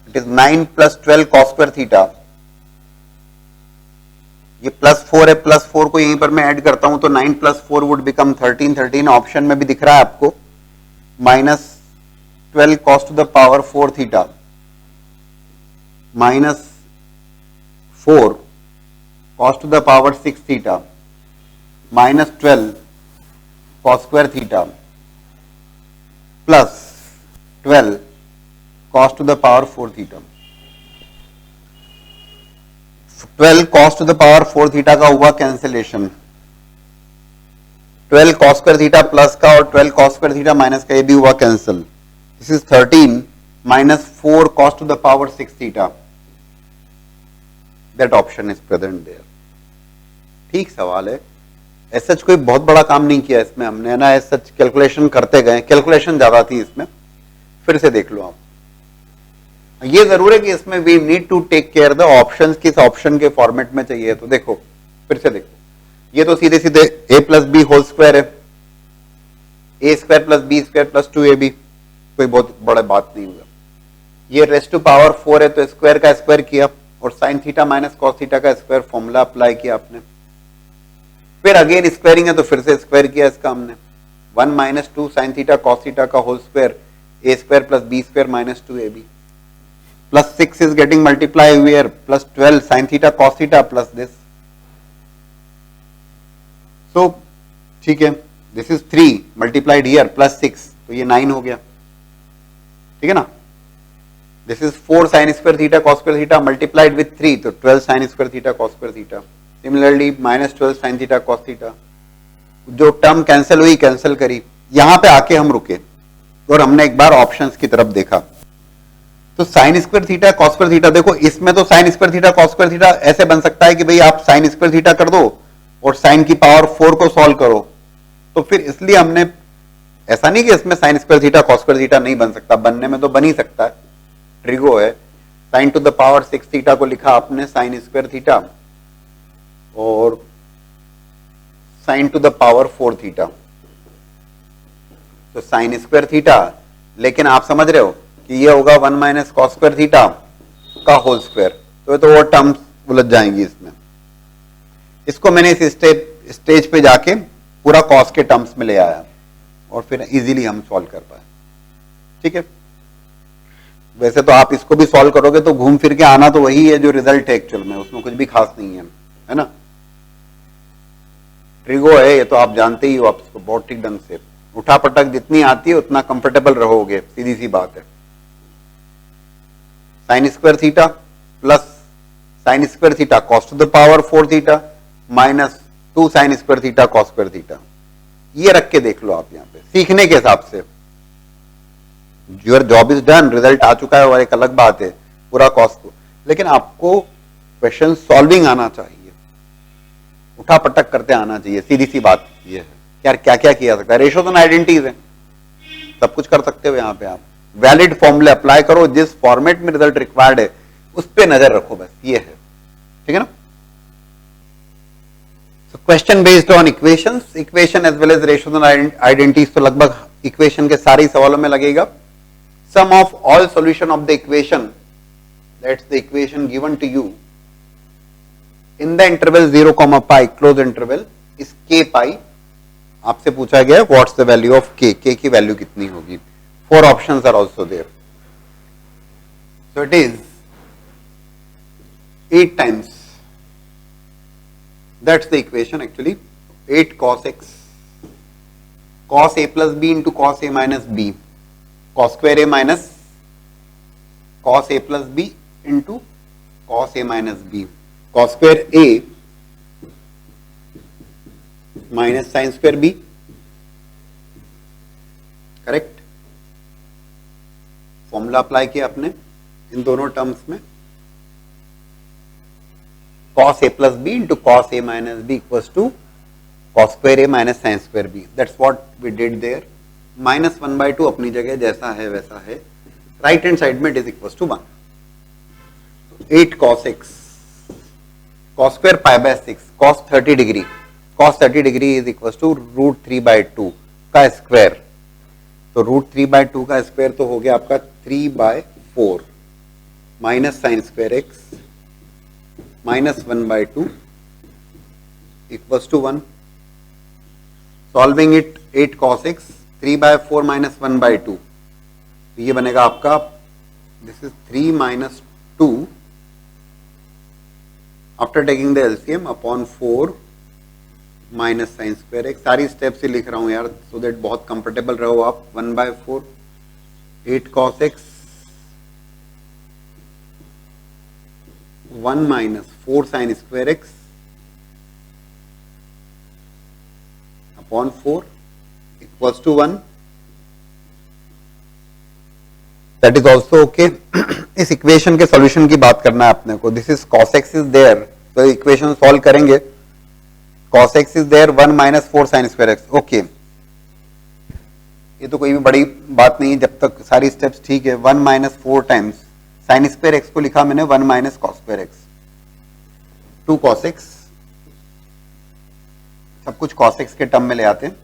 It is 9 plus 12 cos square theta, ये प्लस 4 है, प्लस 4 को यहीं पर मैं ऐड करता हूं तो 9 प्लस 4 वुड बिकम 13, 13 ऑप्शन में भी दिख रहा है आपको, minus 12 cos to the power 4 theta minus 4 cos to the power 6 theta minus 12 cos square theta plus 12 cos to the power 4 theta. 12 cos to the power 4 theta का हुआ cancellation, 12 cos square theta plus का और 12 cos square theta minus का ये भी हुआ cancel. This is 13 minus 4 cos to the power 6 theta. That option is present there. ठीक सवाल है. एस सच कोई बहुत बड़ा काम नहीं किया इसमें हमने, है ना. एस सच कैलकुलेशन करते गए, कैलकुलेशन ज्यादा थी इसमें. फिर से देख लो आप. ये जरूर है कि इसमें we need to take care the options, किस ऑप्शन के फॉर्मेट में चाहिए. तो देखो फिर से देखो, ये तो सीधे सीधे a plus B whole square है, A square plus B square plus 2ab, कोई बहुत बड़ा बात नहीं होगा. ये रेस्ट टू पावर 4 है तो स्क्वायर का स्क्वायर किया और sign theta minus cos theta का स्क्वायर फॉर्मूला अप्लाई किया आपने. फिर अगेन स्क्वायरिंग है तो फिर से स्क्वायर किया इसका हमने. 1 minus 2 sine theta cos theta का whole square, A square plus B square minus 2ab plus 6 is getting multiplied here plus 12 sin theta cos theta plus this. So ठीक है, this is 3 multiplied here plus 6 तो ये 9 हो गया. ठीक है ना. This is 4 sin square theta cos square theta multiplied with 3 तो 12 sin square theta cos square theta. Similarly minus 12 sin theta cos theta. जो टर्म कैंसिल हुई कैंसिल करी. यहां पे आके हम रुके और हमने एक बार ऑप्शंस की तरफ देखा. तो sign square theta cos square theta, देखो इसमें तो sign square theta cos square theta ऐसे बन सकता है कि भाई आप साइन स्क्वायर थीटा कर दो और साइन की पावर 4 को सॉल्व करो. तो फिर इसलिए हमने, ऐसा नहीं कि इसमें sign square theta cos square theta नहीं बन सकता, बनने में तो बन ही सकता है. ट्रिगो है. Sign to the power 6 theta को लिखा आपने साइन स्क्वायर थीटा और sign to the power 4 theta. तो साइन स्क्वायर थीटा, लेकिन आप समझ रहे हो कि ये होगा 1 माइनस कॉस स्क्वायर थीटा का होल स्क्वायर. तो वो टर्म्स उलझ जाएंगी इसमें. इसको मैंने इस स्टेज पे जाके पूरा कॉस के टर्म्स में ले आया और फिर इजीली हम सॉल्व कर पाए. ठीक है. वैसे तो आप इसको भी सॉल्व करोगे तो घूम फिर के आना तो वही है जो रिजल्ट है एक्चुअल में, उसमें कुछ भी खास नहीं है ना. ट्रिगो है ये तो आप जानते ही हो, आप इसको बहुत ठीक ढंग से उठा पटक जितनी आती है उतना कंफर्टेबल रहोगे, सीधी सी बात है. Sine square theta plus sign square theta cos to the power 4 theta minus 2 sign square theta cos square theta. ये रख के देख लो आप यहां पे सीखने के हिसाब से. Your job is done, result आ चुका है और एक अलग बात है पूरा कॉस को, लेकिन आपको क्वेश्चन सॉल्विंग आना चाहिए, उठा पटक करते आना चाहिए. सीधी सी बात ये है यार, क्या क्या किया सकता है. रेशियोज एंड आइडेंटिटीज है, सब कुछ कर सकते हो यहाँ पे आप. वैलिड फॉर्मूले अप्लाई करो, जिस फॉर्मेट में रिजल्ट रिक्वायर्ड है उस पे नजर रखो, बस ये है. ठीक है ना. Question based on equations, equation as well as ratios and identities तो लगभग इक्वेशन के सारे सवालों में लगेगा. Sum of all solution of the equation, that's the equation given to you in the interval 0, pi close interval is k pi. आपसे पूछा गया what's the value of k, k की वैल्यू कितनी होगी. 4 options are also there. So it is 8 times. That's the equation actually. 8 cos x. Cos a plus b into cos a minus b. Cos square a minus cos a plus b into cos a minus b. Cos square a minus sin square b. Correct? Formula apply किया आपने इन दोनों terms में. cos a plus b into cos a minus b equals to cos square a minus sin square b. That's what we did there. minus 1/2 अपनी जगह जैसा है वैसा है. राइट हैंड साइड में it is equals to 1. 8 cos x cos square pi by 6 cos 30 degree. cos 30 degree is equals to root 3/2 का square. तो root 3/2 का स्क्वायर तो हो गया आपका 3/4 minus sine square X minus 1/2 equals to 1. Solving it 8 cos x 3/4 minus 1/2 तो ये बनेगा आपका, this is 3 minus 2 after taking the LCM upon 4 minus sine square X, सारी स्टेप से लिख रहा हूं यार सो दैट बहुत कंफर्टेबल रहो आप। 1/4 8 cos X 1 minus 4 sine square X upon 4 equals to 1। That is also okay. इस इक्वेशन के सॉल्यूशन की बात करना है अपने को। This is cos X is there, तो इक्वेशन सॉल्व करेंगे। Cos X is there 1 minus 4 sine square X. Okay, ये तो कोई भी बड़ी बात नहीं है जब तक सारी स्टेप्स ठीक है। 1 minus 4 times sine square x को लिखा मैंने 1 minus cos square x, 2 cos x, सब कुछ कॉस एक्स के टर्म में ले आते हैं,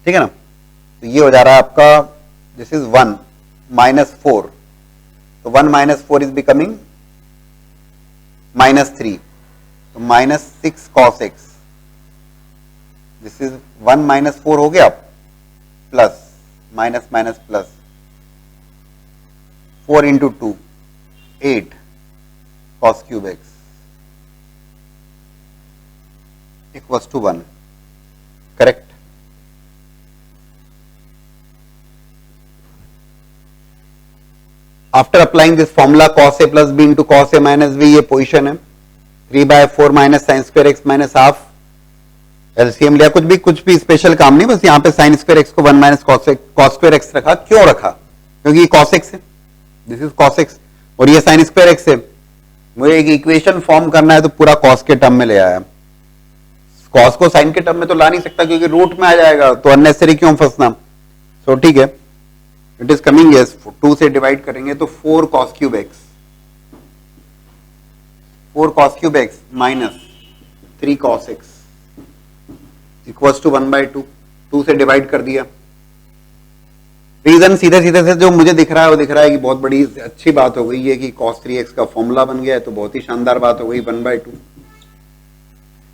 ठीक है ना। तो ये हो जा रहा है आपका, दिस इज 1 माइनस 4, तो 1 माइनस 4 इज बिकमिंग -3, तो -6 cos X. This is 1 minus 4 हो गया, plus minus minus plus 4 into 2 8 cos cube X equals to 1। Correct. After applying this formula cos a plus B into cos A minus B, ये position है। 3/4 minus sine square X minus half, LCM लिया। कुछ भी special काम नहीं, बस यहाँ पे साइन स्क्वायर एक्स को 1 माइनस कॉस स्क्वायर एक्स रखा। क्यों रखा? क्योंकि ये कॉस एक्स है, दिस इज कॉस एक्स, और ये साइन स्क्वायर एक्स है। मुझे एक इक्वेशन फॉर्म करना है तो पूरा कॉस के टर्म में ले आया। कॉस को साइन के टर्म में तो ला नहीं सकता क्योंकि रूट में आ जाएगा, तो अननेसेसरी क्यों फंसना। सो ठीक है, इट इज कमिंग यस 2 से डिवाइड करेंगे तो 4 cos cube X, 4 cos cube X minus 3 cos X equals to 1/2, 2 से डिवाइड कर दिया। रीजन सीधे सीधे से जो मुझे दिख रहा है वो दिख रहा है कि बहुत बड़ी अच्छी बात हो गई है कि cos 3x का फॉर्मूला बन गया है, तो बहुत ही शानदार बात हो गई 1/2।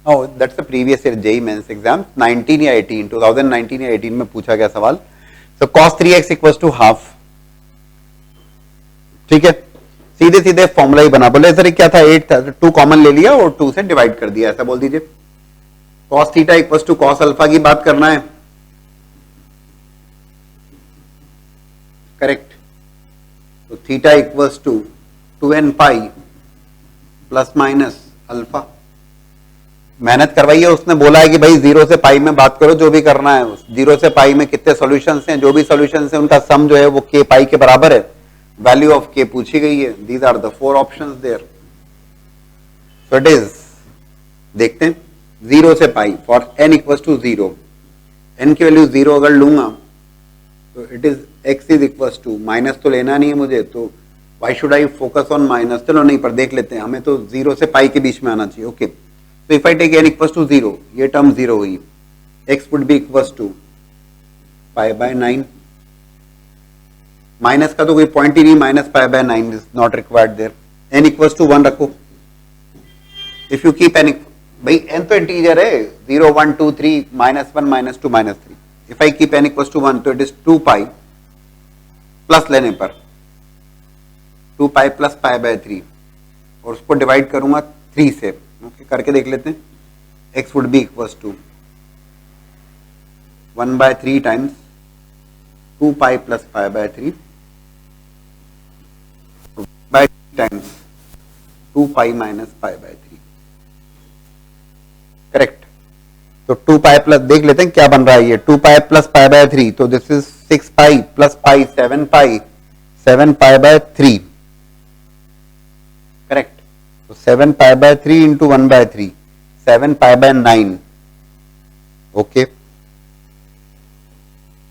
Oh, that's the previous year JEE mains exam 19 या 18, 2019 या 18 में पूछा गया सवाल। So cos 3x equals to half, ठीक है, सीधे सीधे फॉर्मूला ही बना। बोले सर क्या था, 8 था, 2 कॉमन ले लिया और 2 से डिवाइड कर दिया, ऐसा बोल दीजिए। cos theta equals to cos alpha की बात करना है, करेक्ट। तो theta equals to 2n pi plus minus alpha. मेहनत करवाइए, उसने बोला है कि भाई 0 से पाई में बात करो, जो भी करना है। 0 से पाई में कितने सॉल्यूशंस हैं, जो भी सॉल्यूशंस हैं उनका सम जो है वो k पाई के बराबर है। वैल्यू ऑफ k पूछी गई है, these are the 4 options there. So it is, देखते हैं 0 से pi for n equals to 0, n की वैल्यू 0 अगर लूंगा तो it is x is equals to, minus तो लेना नहीं है मुझे, तो why should I focus on minus. चलो नहीं, पर देख लेते हैं, हमें तो 0 से पाई के बीच में आना चाहिए। ओके, तो if I take n equals to 0, ये टर्म 0 हुई, x would be equals to π/9। Minus का तो कोई पॉइंट ही नहीं, minus π/9 is not required there. n equals to 1 रखो। इफ यू कीप n, भाई n तो इंटीजर है, 0 1 2 3 -1 -2 -3। If I keep n equals to 1 तो इट इज 2 पाई, प्लस लेने पर 2 पाई प्लस π/3, और उसको डिवाइड करूंगा 3 से। ओके, करके देख लेते हैं। x would be equals to 1/3 times 2 pi plus π/3 times 2 pi minus π/3, correct. तो 2 पाई प्लस, देख लेते हैं क्या बन रहा है ये, 2 पाई प्लस π/3, तो this is 6 pi plus pi 7 pi 7 π/3, correct. तो 7 π/3 इंटू 1/3 7 π/9। ओके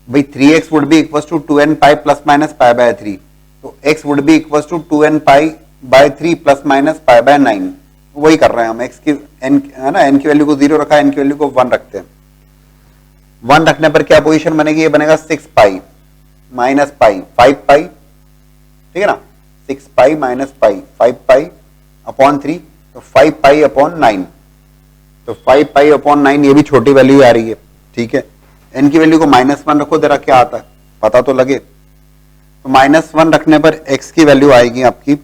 भाई 3x would be equals to 2n pi plus minus π/3, तो x would be equals to 2n pi by 3 plus minus π/9। वही कर रहे हैं हम, x की n है ना, n की वैल्यू को 0 रखा है, n की वैल्यू को 1 रखते हैं। 1 रखने पर क्या पोजीशन बनेगी, ये बनेगा 6 पाई माइनस पाई 5 पाई, ठीक है ना, 6 pi minus pi 5 pi upon 3, तो 5 पाई अपॉन 9, तो 5 पाई अपॉन 9, ये भी छोटी वैल्यू आ रही है, ठीक है। n की वैल्यू को -1 रखो, जरा क्या आता है पता तो लगे। तो -1 रखने पर x की वैल्यू आएगी आपकी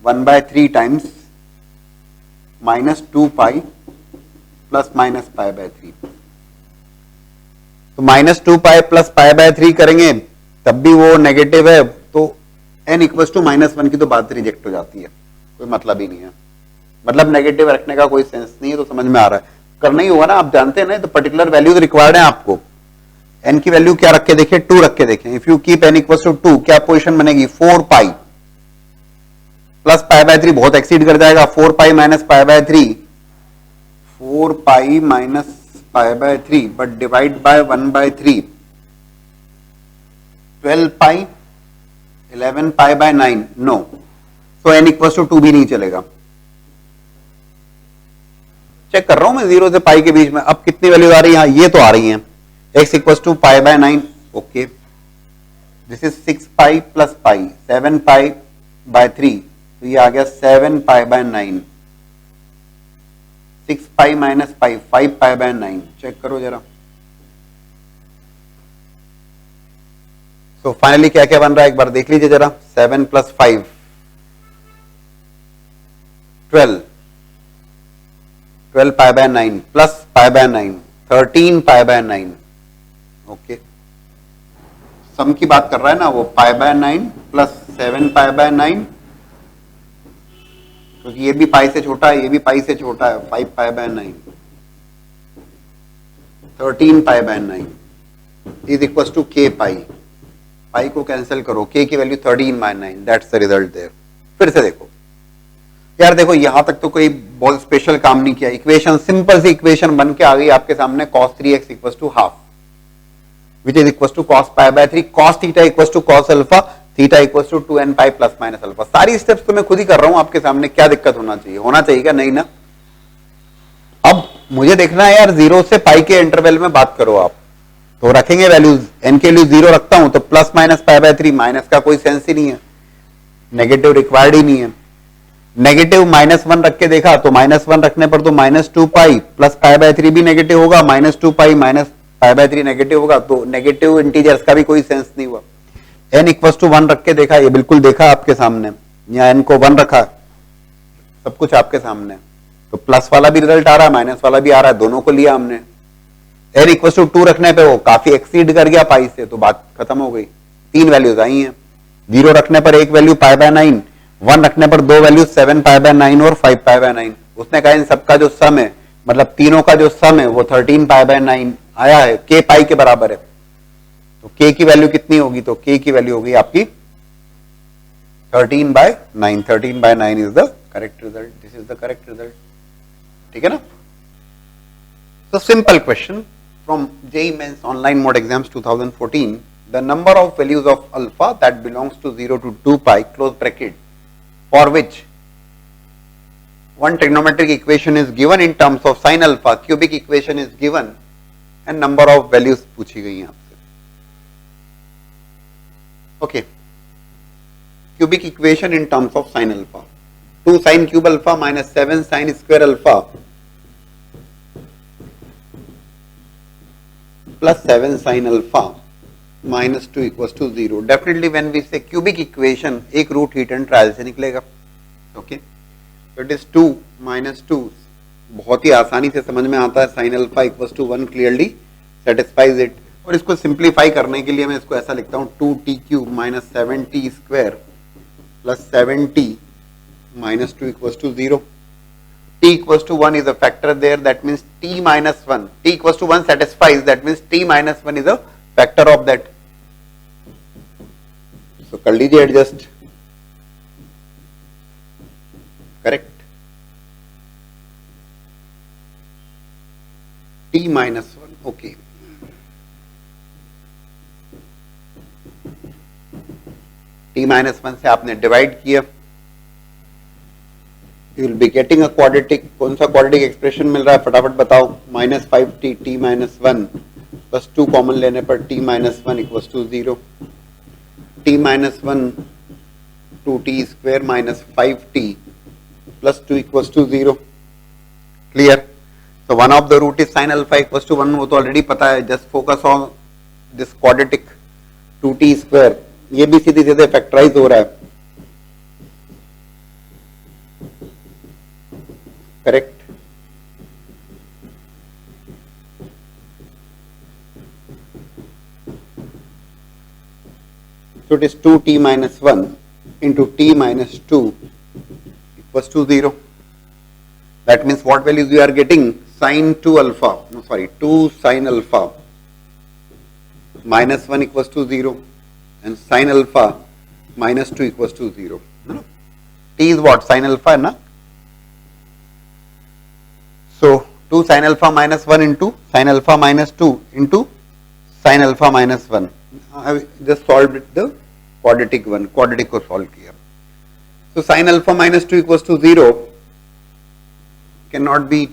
1/3 times -2 pi plus minus pi by 3। तो minus 2 pi plus pi by 3 करेंगे तब भी वो नेगेटिव है, तो n इक्वल टू -1 की तो बात रिजेक्ट हो जाती है, कोई मतलब ही नहीं है। मतलब नेगेटिव रखने का कोई सेंस नहीं है, तो समझ में आ रहा है, करना ही होगा ना, आप जानते हैं ना, तो पर्टिकुलर वैल्यूज रिक्वायर्ड है आपको। n की वैल्यू क्या रख के देखें, 2 रख के देखें। If you keep n equal to 2, क्या पोजिशन बनेगी, 4 पाई प्लस पाई बाय 3, बहुत एक्सीड कर जाएगा, 4 pi minus pi by 3, 4 pi minus pi by 3, but divide by 1 by 3, 12 pi, 11 pi by 9, no, so n equal to 2 भी नहीं चलेगा। Check कर रहा हूं मैं, 0 से पाई के बीच में अब कितनी वैल्यू आ रही है, ये तो आ रही है, x equal to pi by 9, okay, this is 6 pi plus pi, 7 pi by 3, तो ये आ गया 7 pi by 9, 6 pi minus pi, 5 pi by 9, check करो जरा। तो फाइनली क्या क्या बन रहा है एक बार देख लीजिए जरा, 7 प्लस 5 12, 12 pi by 9 plus pi by 9 13 pi by 9, okay, sum की बात कर रहा है ना वो, pi by 9 plus 7 pi by 9, क्योंकि ये भी पाई से छोटा है, ये भी पाई से छोटा है, 5 pi by 9, 13 pi by 9 is equal to k pi, pi को कैंसिल करो, k की value 13 by 9, that's the result there. फिर से देखो यार, देखो यहां तक तो कोई बहुत स्पेशल काम नहीं किया, इक्वेशन सिंपल सी इक्वेशन बन के आ गई आपके सामने, cos 3x equal to half which is equal to cos pi by 3, cos theta equal to cos alpha, theta equal to 2n pi plus minus alpha. सारी स्टेप्स तो मैं खुद ही कर रहा हूं आपके सामने, क्या दिक्कत होना चाहिए, होना चाहिए क्या, नहीं ना। अब मुझे देखना है यार, 0 से पाई के इंटरवल में बात करो आप, तो रखेंगे वैल्यूज, n के लिए 0 रखता हूं तो plus minus pi by 3, minus का कोई सेंस ही नहीं है, नेगेटिव रिक्वायर्ड ही नहीं है। नेगेटिव -1 रख के देखा तो -1 रखने पर तो -2 पाई प्लस पाई बाय 3 भी नेगेटिव होगा, -2 pi minus pi by 3 negative होगा, तो नेगेटिव इंटीजर्स का भी कोई सेंस नहीं हुआ। n इक्वल टू 1 रख के देखा, ये बिल्कुल देखा आपके सामने, यहाँ n को 1 रखा, सब कुछ आपके सामने, तो प्लस वाला भी रिजल्ट आ रहा है, माइनस वाला भी आ रहा है, दोनों को लिया हमने। n इक्वल टू 2 रखने पे वो काफी एक्सीड कर गया पाई से, तो बात खत्म हो गई, 3 वैल्यूज आई हैं, 0 रखने पर एक वैल्यू पाई बाय 9, 1 रखने पर 2 वैल्यू 7 पाई बाय 9 और 5 पाई बाय 9। उसने कहा इन सबका जो सम है, मतलब तीनों का जो सम है वो 13 पाई बाय 9 आया है, k पाई के बराबर है, तो k की वैल्यू कितनी होगी, तो k की वैल्यू होगी आपकी 13 by 9, 13 by 9 is the correct result, this is the correct result, ठीक है ना। So simple question from JEE Mains Online Mode Exams 2014. The number of values of alpha that belongs to 0 to 2 pi close bracket for which one trigonometric equation is given in terms of sin alpha, cubic equation is given and number of values पूछी गई हैं आपसे। Okay, cubic equation in terms of sin alpha, 2 sin cube alpha minus 7 sin square alpha plus 7 sin alpha minus 2 equals to 0. Definitely when we say cubic equation, एक root heat and trial से निकलेगा, okay, तो it is 2 minus 2, बहुत ही आसानी से समझ में आता है, sin alpha equals to 1 clearly satisfies it। और इसको सिंप्लीफाई करने के लिए मैं इसको ऐसा लिखता हूँ, 2t cube minus 7t square plus 7t minus 2 equals to 0. t equals to 1 is a factor there, that means t minus 1, t equals to 1 satisfies, that means t minus 1 is a factor of that, so कर लीजिए adjust, correct, t minus 1, okay, t minus 1 से आपने divide किया, you will be getting a quadratic, कौन सा quadratic expression मिल रहा है फटाफट बताओ, -5t t minus 1 plus 2 common लेने पर t minus 1 equals to 0, t minus 1 2t square minus 5t plus 2 equals to 0, clear। so one of the root is sin alpha equals to 1, वो तो already पता है, just focus on this quadratic 2t square, ये भी सीधे सीधे factorise हो रहा है, correct, So it is 2t minus 1 into t minus 2 equals to 0. That means what values we are getting? Sine 2 alpha, no sorry, 2 sine alpha minus 1 equals to 0 and sine alpha minus 2 equals to 0. No? T is what? Sine alpha, na? So 2 sine alpha minus 1 into sine alpha minus 2 into sine alpha minus 1. I have just solved it, the quadratic one, quadratic को solve किया. So sine alpha minus 2 equals to 0 cannot be,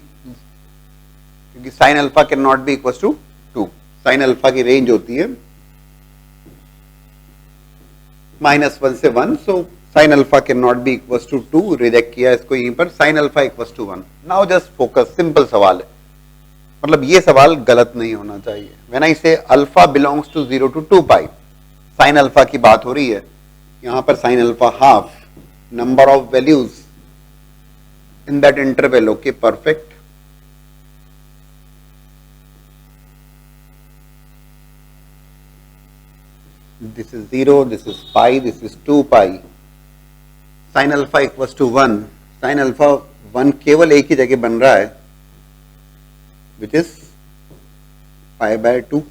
क्योंकि sin alpha cannot be equals to 2. Sin alpha की range होती है -1 से 1. So sin alpha cannot be equals to 2. Reject किया इसको यहीं पर. sin alpha equals to 1. Now just focus. Simple सवाल है. मतलब ये सवाल गलत नहीं होना चाहिए. When I say alpha belongs to 0 to 2 pi, sin alpha की बात हो रही है. यहाँ पर sin alpha half, number of values in that interval. Okay, perfect. This is 0, this is pi, this is 2 pi. Sin alpha equals to 1. Sin alpha 1 केवल एक ही जगह बन रहा है, which is pi by 2.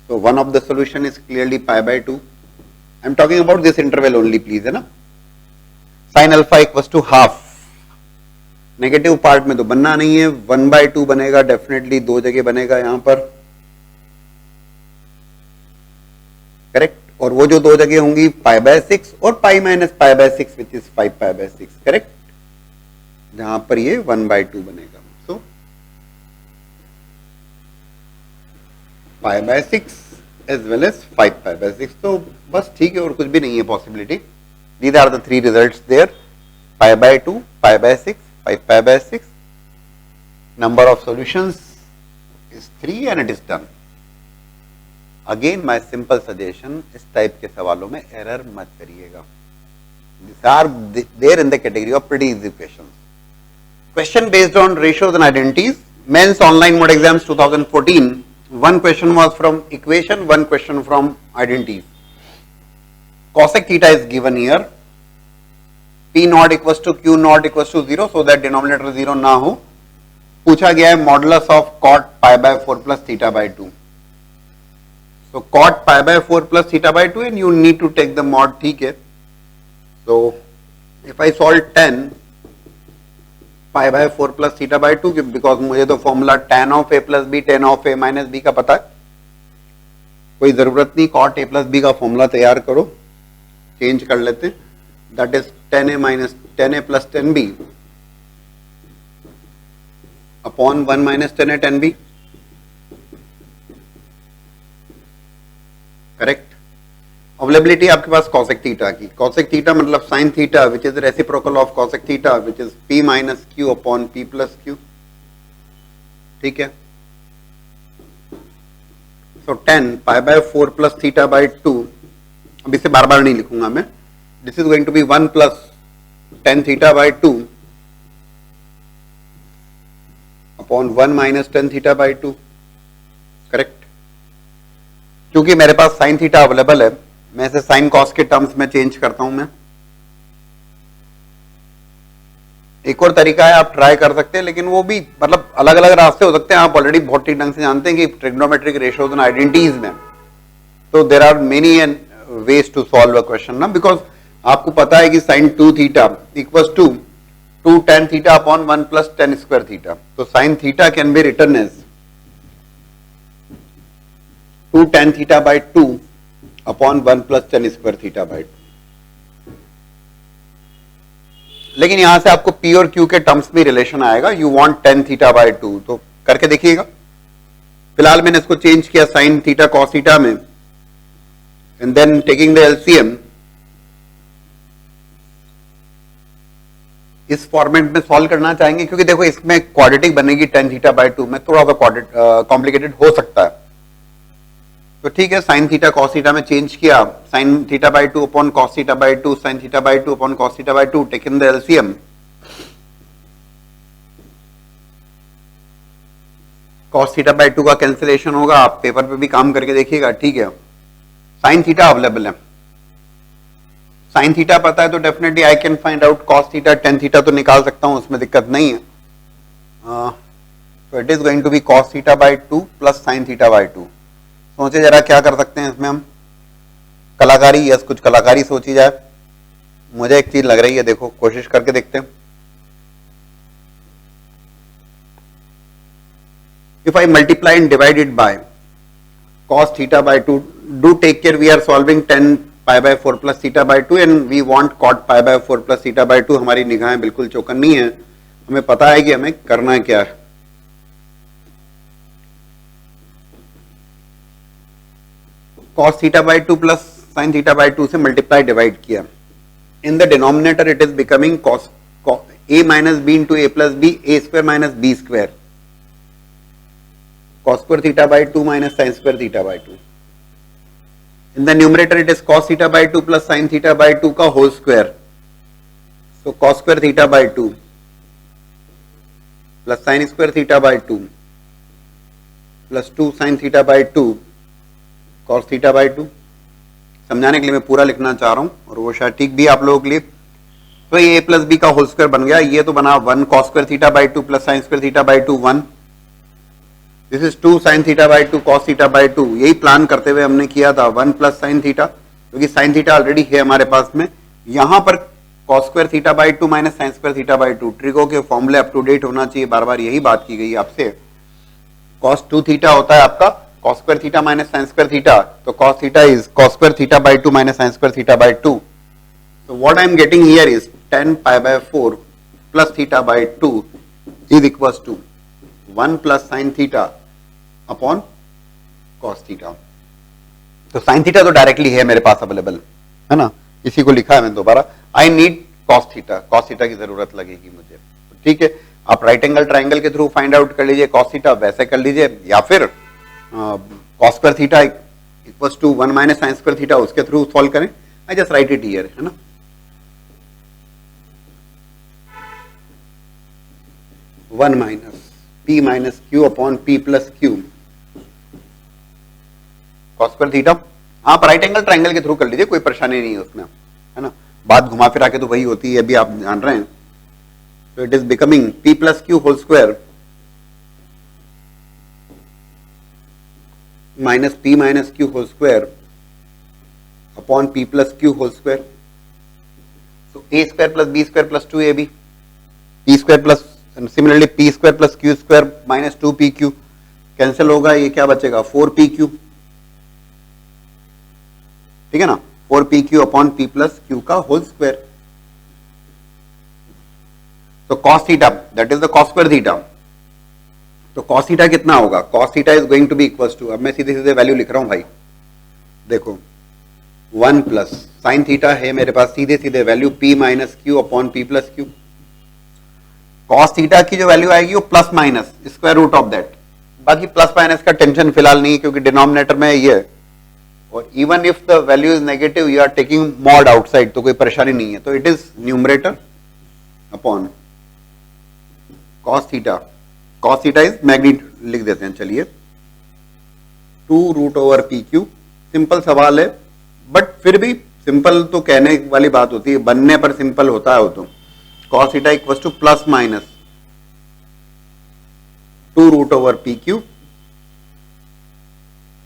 So one of the solution is clearly pi by 2. I am talking about this interval only, please, है ना. Sin alpha equals to half. Negative part में तो बनना नहीं है. 1 by 2 बनेगा, डेफिनेटली दो जगह बनेगा यहां पर. करेक्ट. और वो जो दो जगह होंगी पाई बाय 6 और pi minus pi by 6 which is 5 pi by 6. Correct. जहां पर ये 1 by 2 बनेगा. So pi by 6 as well as 5 pi by 6. तो बस ठीक है, और कुछ भी नहीं है possibility. These are the three results there. Pi by 2, pi by 6, 5 pi by 6. Number of solutions is 3 and it is done. Again my simple suggestion, इस टाइप के सवालों में एरर मत करिएगा. These are there in the category of pretty easy questions. Question based on ratios and identities. Men's online mode exams 2014. One question was from equation, one question from identities. Cosec theta is given here. P naught equals to Q naught equals to 0, so that denominator 0 ना हो. पूछा गया है modulus of cot pi by 4 plus theta by 2. So cot pi by 4 plus theta by 2 and you need to take the mod. ठीक है. So if I solve 10 pi by 4 plus theta by 2, because मुझे तो formula tan of a plus b tan of a minus b का पता है, कोई जरूरत नहीं cot a plus b का फॉर्मूला तैयार करो. चेंज कर लेते हैं. That is tan a minus tan a plus tan b upon 1 minus tan a tan b. Correct. Availability आपके पास cosec थीटा की. cosec थीटा मतलब sin theta which is reciprocal of cosec theta which is p minus q upon p plus q. ठीक है. So tan pi by 4 plus theta by 2. अब इसे बार बार नहीं लिखूंगा मैं. This is going to be 1 plus tan theta by 2 upon 1 minus tan theta by 2. Correct. क्योंकि मेरे पास sin theta available है, मैं इसे sin cos के टर्म्स में चेंज करता हूं. मैं एक और तरीका है, आप ट्राई कर सकते हैं, लेकिन वो भी मतलब अलग अलग रास्ते हो सकते हैं. आप ऑलरेडी बहुत ठीक ढंग से जानते हैं कि ट्रिग्नोमेट्रिक रेशियोज एंड आइडेंटिटीज में तो there are many and ways to solve a question ना. बिकॉज आपको पता है कि sin 2 theta equals to 2 tan theta upon 1 plus tan square theta. तो sin theta can be written as 2 tan theta by 2 upon 1 plus tan square theta by 2. लेकिन यहां से आपको P और Q के टर्म्स में रिलेशन आएगा. You want tan theta by 2, तो करके देखिएगा. फिलहाल मैंने इसको चेंज किया sin थीटा cos थीटा में, and then taking the LCM इस फॉर्मेट में सॉल्व करना चाहेंगे, क्योंकि देखो इसमें क्वाड्रेटिक बनेगी tan थीटा बाय 2 में, थोड़ा सा कॉम्प्लिकेटेड हो सकता है. तो ठीक है, sin थीटा cos थीटा में चेंज किया. sin theta by 2 upon cos theta by 2, sin theta by 2 upon cos theta by 2, taken the LCM. cos theta by 2 का कैंसिलेशन होगा. आप पेपर पे भी काम करके देखिएगा. ठीक है. sin थीटा अवेलेबल है. साइन थीटा पता है तो definitely I can find out cos theta, tan theta तो निकाल सकता हूं, उसमें दिक्कत नहीं है. तो it is going to be cos theta by 2 प्लस साइन थीटा बाई 2. सोचे जरा क्या कर सकते हैं इसमें हम, कलाकारी, यस कुछ कलाकारी सोची जाए. मुझे एक चीज लग रही है, देखो कोशिश करके देखते हैं. If I multiply and divide it by cos theta by 2, do take care, we are solving 10 pi by 4 plus theta by 2 and we want cot pi by 4 plus theta by 2. हमारी निगाहें बिल्कुल चौकन्नी है, हमें पता है कि हमें करना है क्या है. cos theta by 2 plus sin theta by 2 से multiply divide किया. In the denominator it is becoming cos a minus b into a plus b, a square minus b square. Cos square theta by 2 minus sin square theta by 2. In the numerator it is cos theta by 2 plus sin theta by 2 का whole square. So cos square theta by 2 plus sin square theta by 2 plus 2 sin theta by 2 cos theta by 2. समझाने के लिए मैं पूरा लिखना चाह रहा हूं और वो शायद ठीक भी आप लोगों के लिए. तो ये a प्लस बी का होल स्क्वायर बन गया, ये तो बना 1 cos square theta by 2 plus sin square theta by 2 1. This is 2 sin theta by 2 cos theta by 2. यही प्लान करते हुए हमने किया था 1 प्लस sin थीटा, क्योंकि sin थीटा ऑलरेडी है हमारे पास में. यहां पर cos square theta by 2 minus sin square theta by 2. Trigo के फॉर्मूले अप टू डेट होना चाहिए, बार बार यही बात की गई आपसे. cos 2 थीटा होता है आपका cos square theta minus sin square theta, तो cos theta is cos square theta by 2 minus sin square theta by 2. So what I am getting here is 10 pi by 4 plus theta by 2 is equals to 1 plus sin theta upon cos theta. तो sin theta तो directly है मेरे पास available है ना, इसी को लिखा है मैंने दोबारा. I need cos theta, cos theta की जरूरत लगेगी मुझे. ठीक है, आप राइट एंगल ट्राइंगल के थ्रू फाइंड आउट कर लीजिए cos theta, वैसे कर लीजिए, या फिर cos square theta equals to 1 minus sin square theta उसके थ्रू सॉल्व करें. I just write it here, है ना. One minus P minus Q upon P plus Q cos square theta. आप राइट एंगल ट्राइंगल के through कर लीजिए, कोई परेशानी नहीं है उसमें, है ना. बात घुमा फिरा के तो वही होती है, अभी आप जान रहे हैं. तो it is becoming P plus Q whole square minus P minus Q whole square upon P plus Q whole square. So A square plus B square plus 2ab, P square plus similarly P square plus Q square minus 2pq cancel होगा, ये क्या बचेगा 4pq. ठीक है ना, 4pq upon P plus Q का whole square. तो cos theta that is the cos square theta. तो cos थीटा कितना होगा, cos theta is going to be equals to, अब मैं सीधे सीधे वैल्यू लिख रहा हूं भाई, देखो 1 प्लस साइन थीटा है मेरे पास, सीधे सीधे value p minus Q upon P plus Q. cos theta की जो वैल्यू आएगी वो plus minus square root of that. बाकी प्लस माइनस का टेंशन फिलहाल नहीं है क्योंकि डिनोमिनेटर में ये है, और even if the value is negative you are taking mod outside, तो कोई परेशानी नहीं है. तो it is numerator upon cos theta. cos theta is magnitude लिख देते हैं, चलिए 2 root over P Q. Simple सवाल है, बट फिर भी सिंपल तो कहने वाली बात होती है, बनने पर सिंपल होता है वो. तो cos theta equals to plus minus 2 root over P Q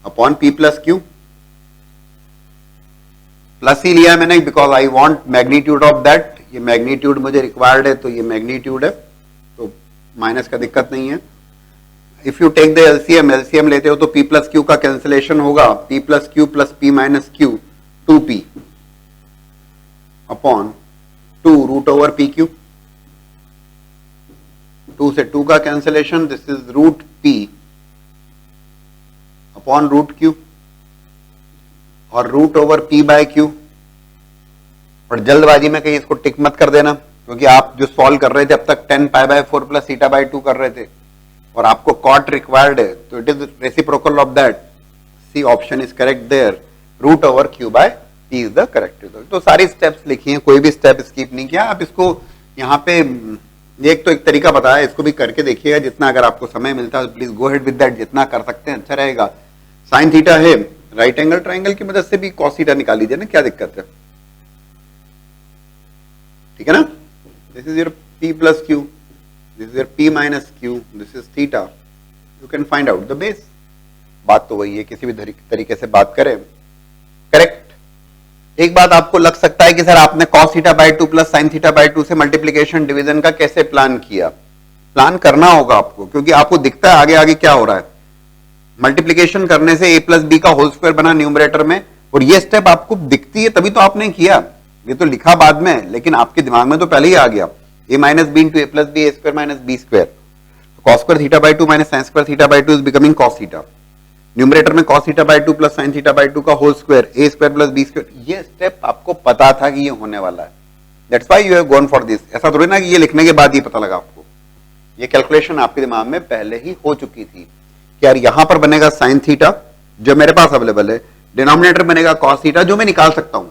upon P plus Q. Plus ही लिया मैंने because I want magnitude of that. ये मैग्नीट्यूड मुझे रिक्वायर्ड है, तो ये मैग्नीट्यूड है, तो माइनस का दिक्कत नहीं है. If you take the LCM, LCM लेते हो तो पी प्लस क्यू का कैंसिलेशन होगा, P plus Q plus P minus Q 2p upon 2 root over P Q. 2 से 2 का cancellation, this is root p upon root Q और root over p by Q. और जल्दबाजी में कहीं इसको टिक मत कर देना, क्योंकि आप जो सॉल्व कर रहे थे अब तक 10 pi by 4 plus theta by 2 कर रहे थे और आपको कॉट रिक्वायर्ड है, तो it is reciprocal of that. C option is correct there. Root over Q by p is the correct result. तो सारी स्टेप्स लिखी हैं, कोई भी स्टेप स्किप नहीं किया. आप इसको यहाँ पे एक तो एक तरीका बताया, इसको भी करके देखिएगा जितना, अगर आपको समय मिलता है please go head with that, जितना कर सकते हैं अच्छा रहेगा. साइन थीटा है, राइट एंगल ट्राइंगल की मदद से भी cos थीटा निकाल लीजिए ना, क्या दिक्कत है. ठीक है ना, this is your p plus Q, this is your p minus Q, this is theta, you can find out the base. बात तो वही है, किसी भी तरीके से बात करें, करेक्ट। एक बात आपको लग सकता है कि सर आपने cos theta by 2 plus sin theta by 2 से मल्टीप्लीकेशन डिवीजन का कैसे प्लान किया? प्लान करना होगा आपको, क्योंकि आपको दिखता है आगे आगे क्या हो रहा है। मल्टीप्लीकेशन करने से a प्लस बी का होल स्क्वायर बना न्यूमरेटर में, और ये स्टेप आपको दिखती है तभी तो आपने किया, ये तो लिखा बाद में, लेकिन आपके दिमाग में तो पहले ही आ गया a minus B into A plus B, A square minus B square, cos square theta by 2 minus sin square theta by 2 is becoming cos theta. Numerator में cos theta by 2 plus sin theta by 2 का whole square, A square plus B square. ये step आपको पता था कि ये होने वाला है, that's why you have gone for this. ऐसा थोड़ी ना कि ये लिखने के बाद ये पता लगा आपको, ये कैलकुलेशन आपके दिमाग में पहले ही हो चुकी थी कि यार यहां पर बनेगा sin थीटा जो मेरे पास अवेलेबल है, डिनोमिनेटर बनेगा cos थीटा जो मैं निकाल सकता हूं,